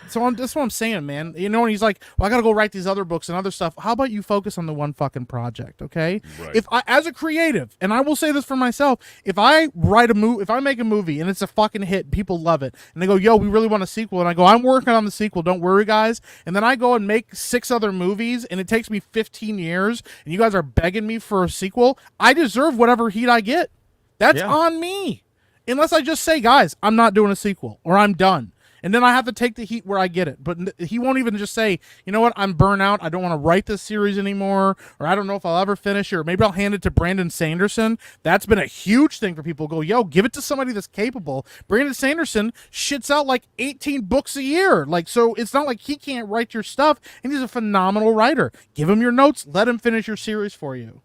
so that's what I'm saying, man. You know, and he's like, well, I got to go write these other books and other stuff. How about you focus on the one fucking project, okay? Right. If I, as a creative, and I will say this for myself, if I make a movie and it's a fucking hit, people love it, and they go, yo, we really want a sequel, and I go, I'm working on the sequel, don't worry, guys, and then I go and make 6 other movies, and it takes me 15 years, and you guys are begging me for a sequel, I deserve whatever heat I get. That's on me. Unless I just say, guys, I'm not doing a sequel, or I'm done. And then I have to take the heat where I get it. But he won't even just say, you know what, I'm burnt out. I don't want to write this series anymore. Or I don't know if I'll ever finish it. Or maybe I'll hand it to Brandon Sanderson. That's been a huge thing for people. Go, yo, give it to somebody that's capable. Brandon Sanderson shits out like 18 books a year. Like, so it's not like he can't write your stuff. And he's a phenomenal writer. Give him your notes. Let him finish your series for you.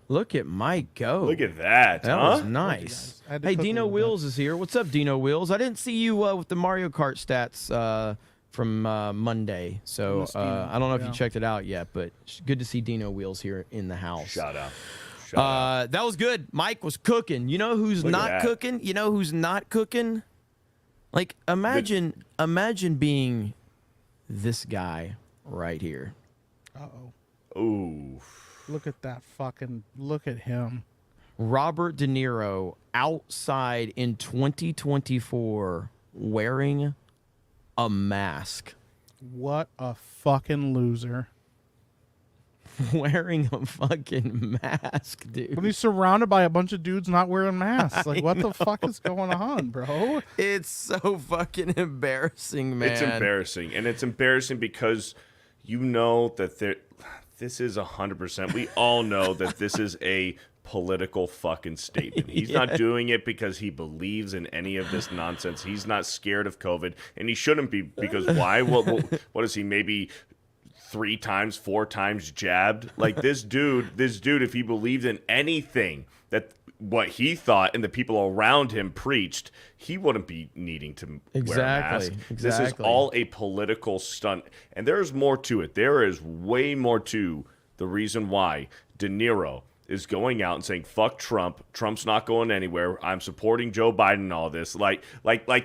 Look at Mike go. Look at that. That was nice. Hey, Dino Wheels is here. What's up, Dino Wheels? I didn't see you with the Mario Kart stats from Monday. So I don't know if you checked it out yet, but it's good to see Dino Wheels here in the house. Shout out. That was good. Mike was cooking. You know who's not cooking? You know who's not cooking? Like, imagine being this guy right here. Uh-oh. Ooh. Look at him. Robert De Niro outside in 2024 wearing a mask. What a fucking loser. Wearing a fucking mask, dude. When he's surrounded by a bunch of dudes not wearing masks. Like, what the fuck is going on, bro? It's so fucking embarrassing, man. It's embarrassing. And it's embarrassing because you know that this is 100%. We all know that this is a political fucking statement. He's not doing it because he believes in any of this nonsense. He's not scared of COVID, and he shouldn't be, because why? What is he, maybe 3 times, 4 times jabbed. Like this dude, if he believed in anything that what he thought and the people around him preached, he wouldn't be needing to wear a mask. This is all a political stunt. And there's more to it. There is way more to the reason why De Niro is going out and saying, fuck Trump. Trump's not going anywhere. I'm supporting Joe Biden and all this. Like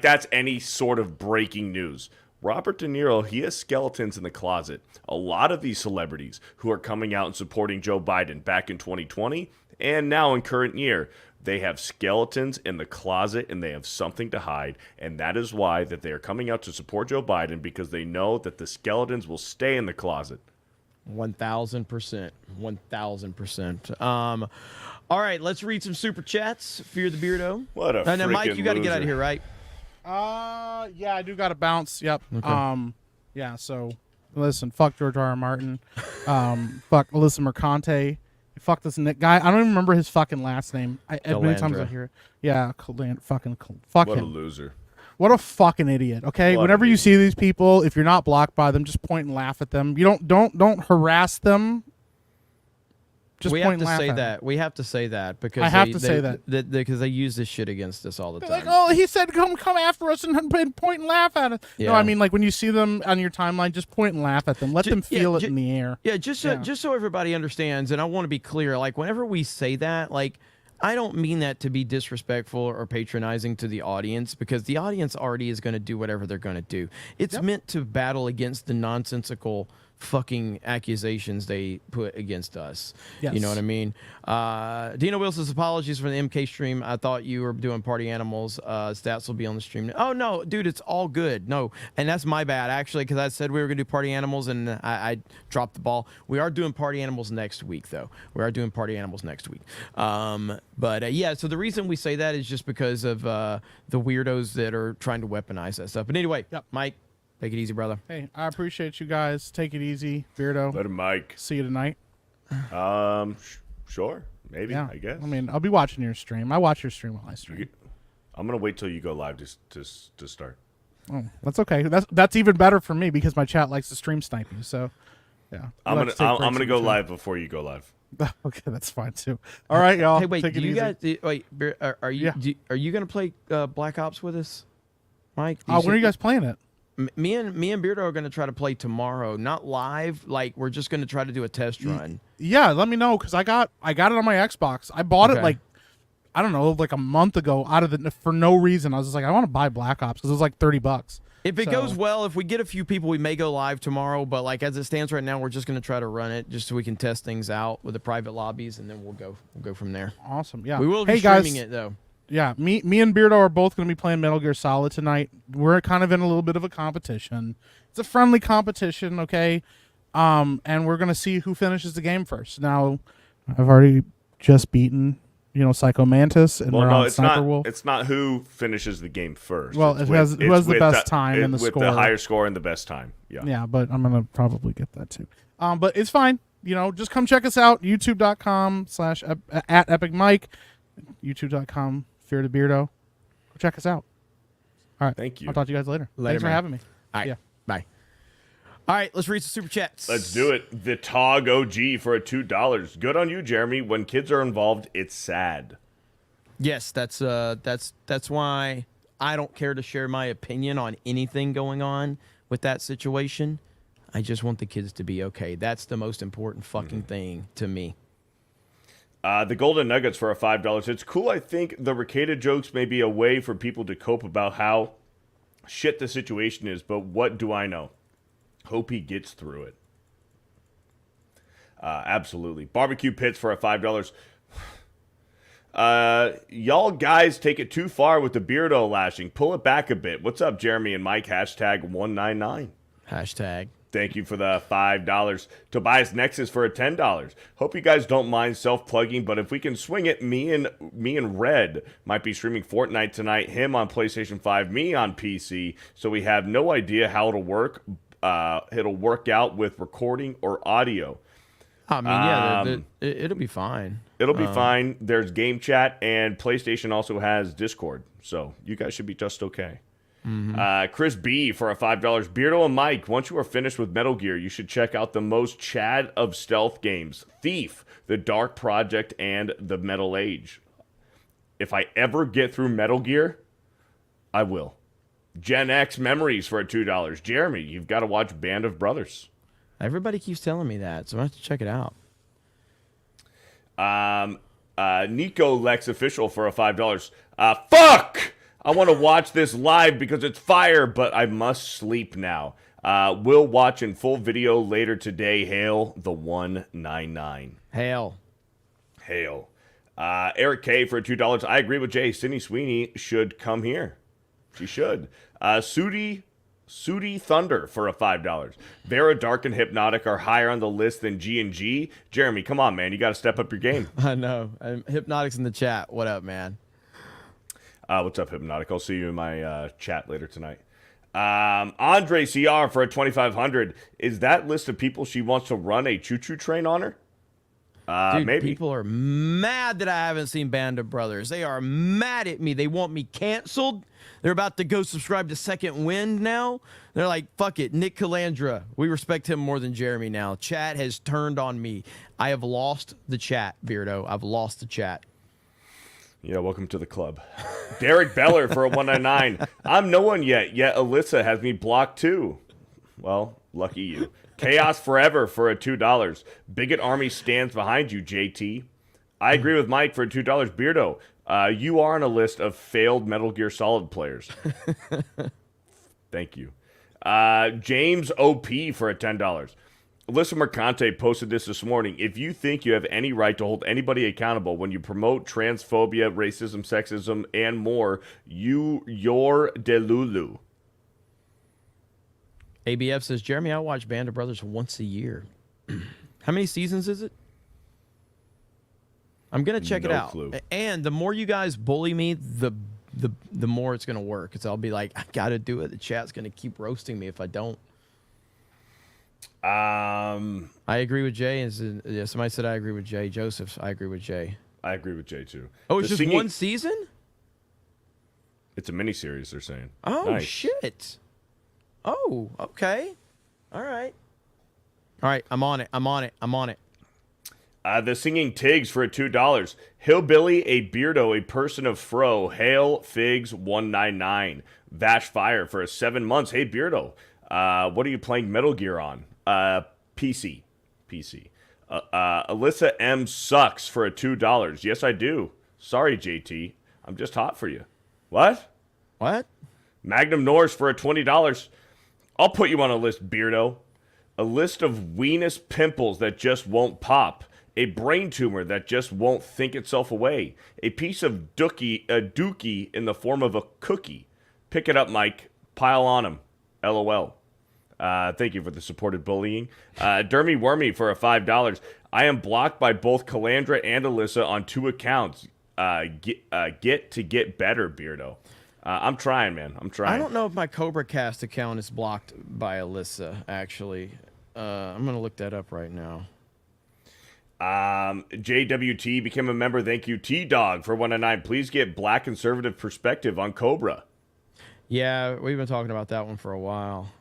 that's any sort of breaking news. Robert De Niro, he has skeletons in the closet. A lot of these celebrities who are coming out and supporting Joe Biden back in 2020 and now in current year, they have skeletons in the closet and they have something to hide. And that is why that they are coming out to support Joe Biden, because they know that the skeletons will stay in the closet. 1,000%. 1,000%. All right, let's read some super chats. Fear the Beardo. What a And then Mike, you got to get out of here, right? Yeah, I do got to bounce. Yep. Okay. Yeah. So, listen, fuck George R. R. Martin. Fuck Alyssa Mercante. Fuck this Nick guy. I don't even remember his fucking last name. Many times I hear it. Yeah, fuck What him. a loser. What a fucking idiot. Okay, whenever you see these people, if you're not blocked by them, just point and laugh at them. You don't harass them. Just we point have to and laugh say at that. them. We have to say that because I have to say that. because they use this shit against us all the time. Like, oh, he said come after us and point and laugh at us. Yeah. No, I mean, like, when you see them on your timeline, just point and laugh at them. Let them feel it in the air. Yeah, just so everybody understands, and I want to be clear, like, whenever we say that, like, I don't mean that to be disrespectful or patronizing to the audience, because the audience already is going to do whatever they're going to do. It's meant to battle against the nonsensical fucking accusations they put against us. Yes. You know what I mean? Dino Wilson's apologies for the MK stream. I thought you were doing party animals. Stats will be on the stream. Oh, no, dude, it's all good. No, and that's my bad, actually, because I said we were going to do party animals, and I dropped the ball. We are doing party animals next week, though. We are doing party animals next week. But yeah, so the reason we say that is just because of the weirdos that are trying to weaponize that stuff. But anyway, Mike, take it easy, brother. Hey, I appreciate you guys. Take it easy, Beardo. Let him, Mike. See you tonight. Sure. Maybe, Yeah. I guess. I mean, I'll be watching your stream. I watch your stream while I stream. I'm going to wait till you go live to start. Oh, that's okay. That's even better for me because my chat likes to stream snipe you. So, yeah. I'm gonna go live before you go live. Okay, that's fine too. All right, y'all. Hey, wait, Take it do you easy. guys? Wait, are you gonna play Black Ops with us, Mike? When are you guys playing it? Me and Beardo are gonna try to play tomorrow, not live. Like, we're just gonna try to do a test run. Yeah, let me know because I got it on my Xbox. I bought it Okay. like, I don't know, like a month ago for no reason. I was just like, I want to buy Black Ops because it was like $30. If it goes well, if we get a few people, we may go live tomorrow. But like as it stands right now, we're just gonna try to run it just so we can test things out with the private lobbies, and then we'll go from there. Awesome. Yeah. We will be hey, streaming guys, it though. Yeah, me and Beardo are both going to be playing Metal Gear Solid tonight. We're kind of in a little bit of a competition. It's a friendly competition, okay? And we're going to see who finishes the game first. Now, I've already just beaten, Psycho Mantis, and we're on Sniper Wolf. It's not who finishes the game first. Well, who has the best time in the score. With the higher score and the best time, yeah. Yeah, but I'm going to probably get that too. But it's fine. Just come check us out, youtube.com/@EpicMike, youtube.com. Fear the Beardo. Go check us out. All right. Thank you. I'll talk to you guys later. Later, Thanks for man. having me. All right. Yeah. Bye. All right, let's read some super chats. Let's do it. The Tog OG for a $2. Good on you, Jeremy. When kids are involved, it's sad. Yes, that's why I don't care to share my opinion on anything going on with that situation. I just want the kids to be okay. That's the most important fucking thing to me. The Golden Nuggets for a $5. It's cool. I think the Ricada jokes may be a way for people to cope about how shit the situation is, but what do I know? Hope he gets through it. Absolutely. Barbecue Pits for a $5. Y'all guys take it too far with the Beardo lashing. Pull it back a bit. What's up, Jeremy and Mike? #199. Hashtag. Thank you for the $5. Tobias Nexus for a $10. Hope you guys don't mind self-plugging, but if we can swing it, me and Red might be streaming Fortnite tonight. Him on PlayStation 5, me on PC. So we have no idea how it'll work. It'll work out with recording or audio. I mean, yeah, it'll be fine. It'll be fine. There's game chat, and PlayStation also has Discord. So you guys should be just okay. Chris B for a $5. Beardo and Mike, once you are finished with Metal Gear, you should check out the most Chad of stealth games, Thief, The Dark Project, and The Metal Age. If I ever get through Metal Gear, I will. Gen X Memories for a $2. Jeremy, you've got to watch Band of Brothers. Everybody keeps telling me that, so I have to check it out. Nico Lex Official for a $5. Fuck! I want to watch this live because it's fire, but I must sleep now. We'll watch in full video later today. Hail the 199. Hail. Hail. Eric K for $2. I agree with Jay. Sydney Sweeney should come here. She should. Sudi Thunder for a $5. Vera, Dark, and Hypnotic are higher on the list than G&G. Jeremy, come on, man. You got to step up your game. I know. Hypnotic's in the chat. What up, man? What's up, Hypnotic? I'll see you in my chat later tonight. Andre CR for a $2,500. Is that list of people she wants to run a choo-choo train on her? Dude, Maybe. people are mad that I haven't seen Band of Brothers. They are mad at me. They want me canceled. They're about to go subscribe to Second Wind now. They're like, fuck it. Nick Calandra. We respect him more than Jeremy now. Chat has turned on me. I have lost the chat, Beardo. I've lost the chat. Yeah, welcome to the club. Derek Beller for a 199. I'm no one yet Alyssa has me blocked too. Well, lucky you. Chaos Forever for a $2. Bigot Army stands behind you, JT. I agree with Mike for a $2. Beardo, you are on a list of failed Metal Gear Solid players. Thank you. James OP for a $10. Alyssa Mercante posted this morning. If you think you have any right to hold anybody accountable when you promote transphobia, racism, sexism, and more, you're Delulu. ABF says, Jeremy, I watch Band of Brothers once a year. How many seasons is it? I'm going to check it out. Clue. And the more you guys bully me, the more it's going to work. Because I'll be like, I got to do it. The chat's going to keep roasting me if I don't. I agree with Jay. Yeah, somebody said I agree with Jay. Joseph, I agree with Jay. I agree with Jay, too. Oh, it's just one season? It's a miniseries, they're saying. Oh, nice. shit. Oh, okay. All right. All right, I'm on it. The Singing Tigs for a $2. Hillbilly, a Beardo, a person of Fro. Hail Figs 199. Vash Fire for a 7 months. Hey, Beardo, what are you playing Metal Gear on? PC. Alyssa M sucks for a $2. Yes, I do. Sorry, JT. I'm just hot for you. What? Magnum Norse for a $20. I'll put you on a list, Beardo. A list of weenus pimples that just won't pop. A brain tumor that just won't think itself away. A piece of dookie in the form of a cookie. Pick it up, Mike. Pile on him. LOL. Thank you for the supported bullying. Dermy Wormy for a $5. I am blocked by both Calandra and Alyssa on 2 accounts. Get better, Beardo. I'm trying, man. I'm trying. I don't know if my Cobra Cast account is blocked by Alyssa, actually. I'm going to look that up right now. JWT became a member. Thank you, T-Dog, for 109. Please get black conservative perspective on Cobra. Yeah, we've been talking about that one for a while.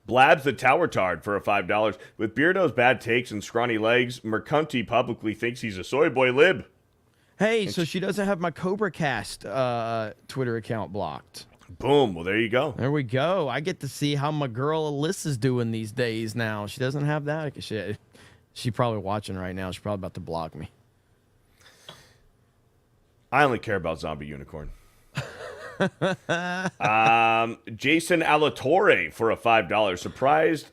Blabs the Tower Tard for a $5. With Beardo's bad takes and scrawny legs, Mercunti publicly thinks he's a soy boy lib. Hey, so she doesn't have my Cobra Cast Twitter account blocked. Boom. Well, there you go. There we go. I get to see how my girl Alyssa's doing these days now. She doesn't have that. She's probably watching right now. She's probably about to block me. I only care about Zombie Unicorn. Jason Alatorre for a $5. Surprised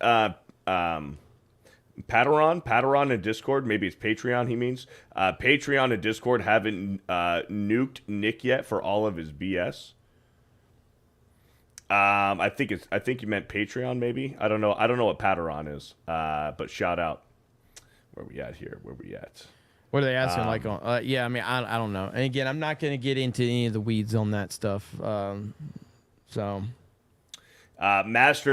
Padaron in Discord, maybe it's Patreon he means. Patreon and Discord haven't nuked Nick yet for all of his BS. I think you meant Patreon maybe. I don't know what Padaron is. But shout out. Where we at here? Where we at? What are they asking? Yeah, I mean, I don't know. And again, I'm not going to get into any of the weeds on that stuff. Master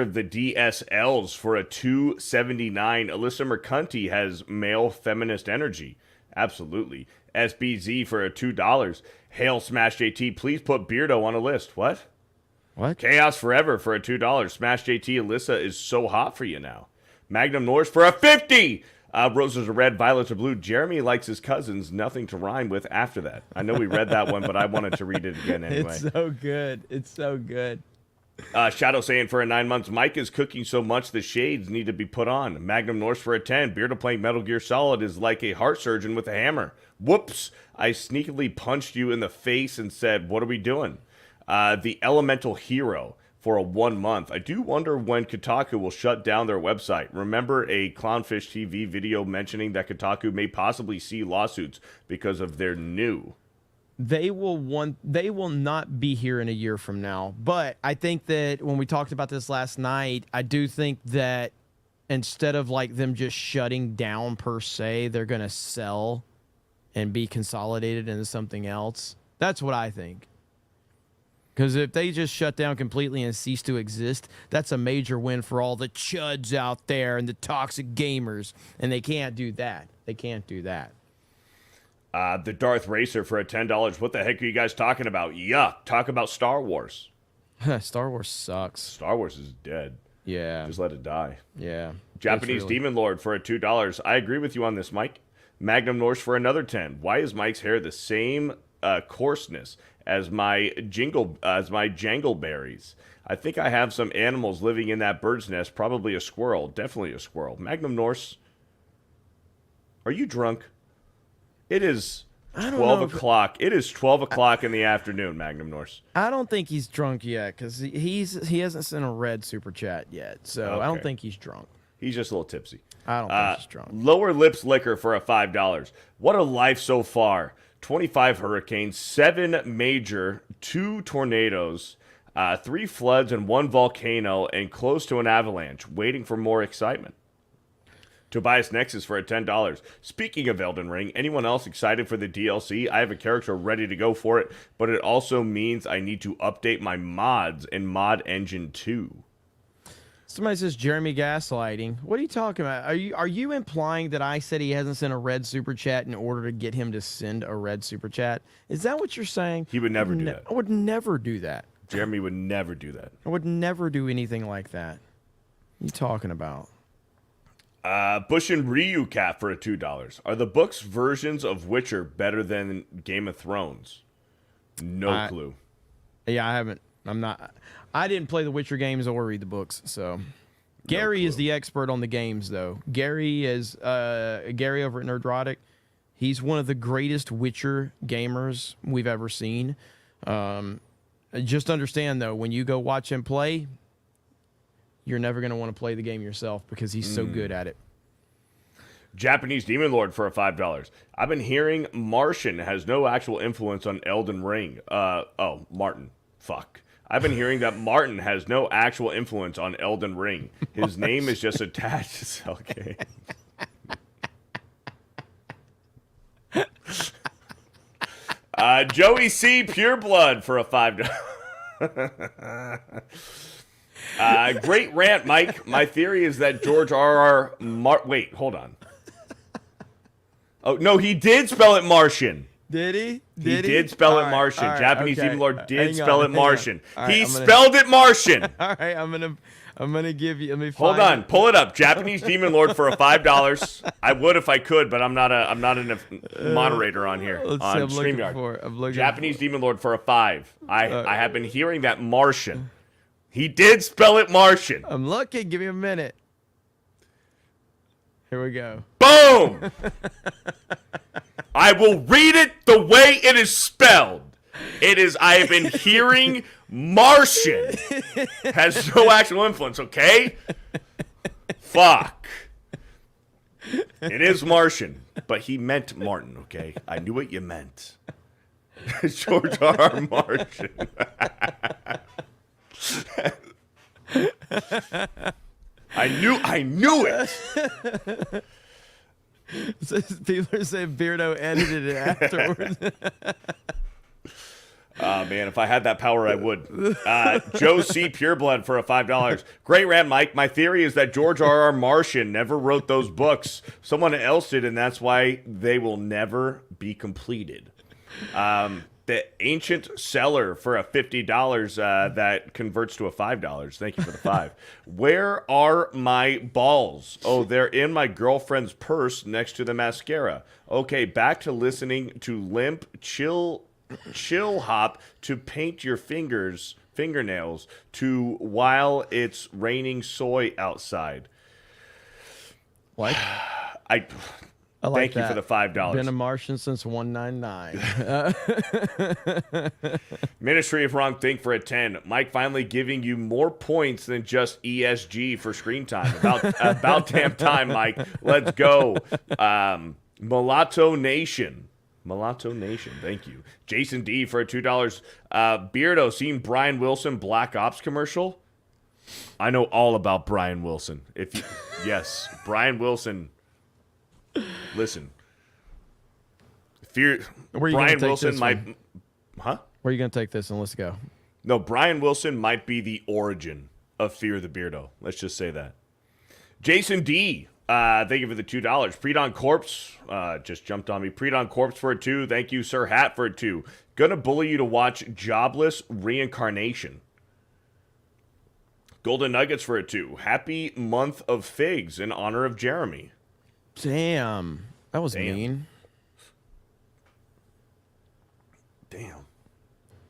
of the DSLs for a $2.79. Alyssa Mercunti has male feminist energy. Absolutely. SBZ for a $2. Hail Smash JT. Please put Beardo on a list. What? What? Chaos Forever for a $2. Smash JT Alyssa is so hot for you now. Magnum Norse for a 50. Roses are red, violets are blue. Jeremy likes his cousins. Nothing to rhyme with after that. I know we read that one, but I wanted to read it again anyway. It's so good. It's so good. Shadow saying for a 9 months, Mike is cooking so much the shades need to be put on. Magnum Norse for a 10. Beardo playing Metal Gear Solid is like a heart surgeon with a hammer. Whoops. I sneakily punched you in the face and said, what are we doing? The Elemental Hero for a 1 month. I do wonder when Kotaku will shut down their website. Remember a Clownfish TV video mentioning that Kotaku may possibly see lawsuits because of their new. They will not be here in a year from now. But I think that when we talked about this last night, I do think that instead of like them just shutting down per se, they're going to sell and be consolidated into something else. That's what I think. Because if they just shut down completely and cease to exist, that's a major win for all the chuds out there and the toxic gamers. And they can't do that. They can't do that. The Darth Racer for a $10. What the heck are you guys talking about? Yuck. Talk about Star Wars. Star Wars sucks. Star Wars is dead. Yeah. Just let it die. Yeah. Japanese Demon Lord for a $2. I agree with you on this, Mike. Magnum Norse for another 10. Why is Mike's hair the same coarseness as my jangleberries? I think I have some animals living in that bird's nest. Probably a squirrel. Definitely a squirrel. Magnum Norse, are you drunk? It is 12 o'clock. It is 12 o'clock in the afternoon, Magnum Norse. I don't think he's drunk yet because he hasn't sent a red super chat yet. So Okay. I don't think he's drunk. He's just a little tipsy. I don't think he's drunk. Lower Lips Liquor for a $5. What a life so far. 25 hurricanes, 7 major, 2 tornadoes, 3 floods, and 1 volcano, and close to an avalanche. Waiting for more excitement. Tobias Nexus for a $10. Speaking of Elden Ring, anyone else excited for the DLC? I have a character ready to go for it, but it also means I need to update my mods in Mod Engine 2. Somebody says Jeremy gaslighting. What are you talking about? Are you implying that I said he hasn't sent a red super chat in order to get him to send a red super chat? Is that what you're saying? He would never do that. I would never do that. Jeremy would never do that. I would never do anything like that. What are you talking about? Bush and Ryu Cat for a $2. Are the books versions of Witcher better than Game of Thrones? No clue. Yeah, I haven't. I didn't play the Witcher games or read the books, so. Gary is the expert on the games, though. Gary is Gary over at Nerdrotic. He's one of the greatest Witcher gamers we've ever seen. Just understand, though, when you go watch him play, you're never going to want to play the game yourself because he's so good at it. Japanese Demon Lord for a $5. I've been hearing Martian has no actual influence on Elden Ring. Martin. Fuck. I've been hearing that Martin has no actual influence on Elden Ring. His name is just attached to Cell Game. Joey C. Pureblood for a $5. Great rant, Mike. My theory is that George R.R. Wait, hold on. Oh, no, he did spell it Martian. Did he? He did spell it Martian. Japanese Demon Lord did spell it Martian. He spelled spelled it Martian. All right, I'm gonna give you. Let me Hold on, pull it up. Japanese Demon Lord for a $5. I would if I could, but I'm not a moderator on here on StreamYard. Japanese Demon Lord for a $5. I have been hearing that Martian. He did spell it Martian. I'm looking. Give me a minute. Here we go. Boom! I will read it the way it is spelled. It is, I have been hearing Martian has no actual influence, okay? Fuck. It is Martian, but he meant Martin, okay? I knew what you meant. George R. Martian. I knew it. People are saying Beardo edited it afterwards. Oh, man, if I had that power, I would. Joe C. Pureblood for a $5. Great rant, Mike. My theory is that George R. R. Martian never wrote those books. Someone else did, and that's why they will never be completed. The ancient seller for a $50 that converts to a $5. Thank you for the 5. Where are my balls? Oh, they're in my girlfriend's purse next to the mascara. Okay, back to listening to Limp Chill Hop to paint your fingernails to while it's raining soy outside. What? I like thank you that. for the $5. Been a Martian since 199. Ministry of Wrong Thing for a 10. Mike finally giving you more points than just ESG for screen time. About damn time, Mike. Let's go. Mulatto Nation. Thank you. Jason D for a $2. Beardo, seen Brian Wilson Black Ops commercial? I know all about Brian Wilson. Yes, Brian Wilson. Listen, Brian Wilson might, Where are you gonna take this? And let's go. No, Brian Wilson might be the origin of Fear the Beardo. Let's just say that. Jason D, thank you for the $2. Predon Corpse just jumped on me. Predon Corpse for a 2. Thank you, Sir Hat, for a 2. Gonna bully you to watch Jobless Reincarnation. Golden Nuggets for a 2. Happy month of figs in honor of Jeremy. Damn, that was mean. Damn.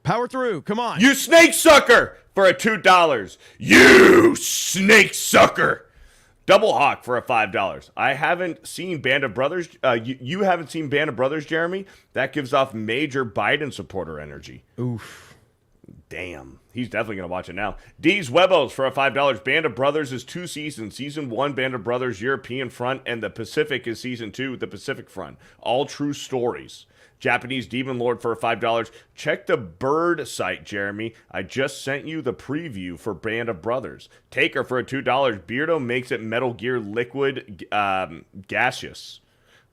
Power through. Come on. You snake sucker for a $2. You snake sucker. Double Hawk for a $5. I haven't seen Band of Brothers. You haven't seen Band of Brothers, Jeremy? That gives off major Biden supporter energy. Oof. Damn. He's definitely going to watch it now. D's Webos for a $5. Band of Brothers is 2 seasons. Season 1, Band of Brothers, European Front, and the Pacific is Season 2, the Pacific Front. All true stories. Japanese Demon Lord for a $5. Check the Bird site, Jeremy. I just sent you the preview for Band of Brothers. Taker for a $2. Beardo makes it Metal Gear Liquid gaseous.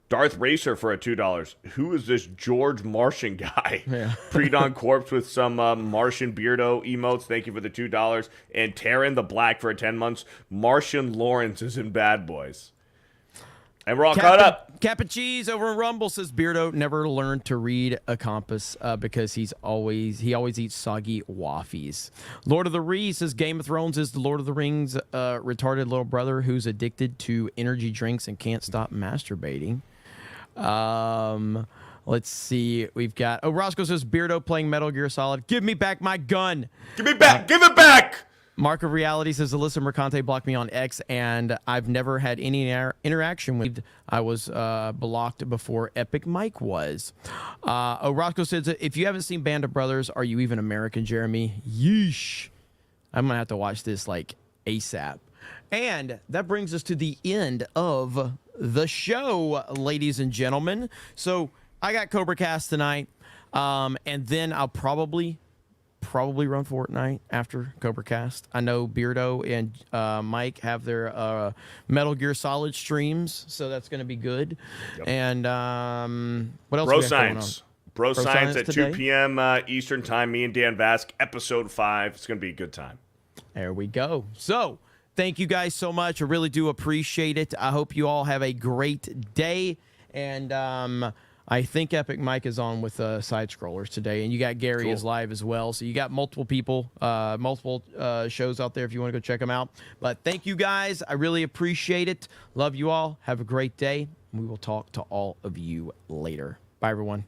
Darth Racer for a $2. Who is this George Martian guy? Yeah. Predon Corpse with some Martian Beardo emotes. Thank you for the $2. And Taryn the Black for a 10 months. Martian Lawrence is in Bad Boys. And we're all caught up. Kappa Cheese over in Rumble says Beardo never learned to read a compass because he always eats soggy waffies. Lord of the Rings says Game of Thrones is the Lord of the Rings retarded little brother who's addicted to energy drinks and can't stop masturbating. Let's see. We've got Roscoe says Beardo playing Metal Gear Solid. Give me back my gun. Give me back. Give it back. Mark of Reality says Alyssa Mercante blocked me on X, and I've never had any interaction with. I was blocked before Epic Mike was. Roscoe says if you haven't seen Band of Brothers, are you even American, Jeremy? Yeesh. I'm gonna have to watch this like ASAP. And that brings us to the end of the show, ladies and gentlemen. So I got Cobra Cast tonight, and then I'll probably run Fortnite after Cobra Cast. I know Beardo and Mike have their Metal Gear Solid streams, so that's going to be good. Yep. And what else? Bro Science. Bro Science at today? 2 p.m. Eastern Time. Me and Dan Vask, episode 5. It's going to be a good time. There we go. So thank you guys so much. I really do appreciate it. I hope you all have a great day. And I think Epic Mike is on with Side Scrollers today. And you got Gary is live as well. So you got multiple people, multiple shows out there if you want to go check them out. But thank you guys. I really appreciate it. Love you all. Have a great day. We will talk to all of you later. Bye, everyone.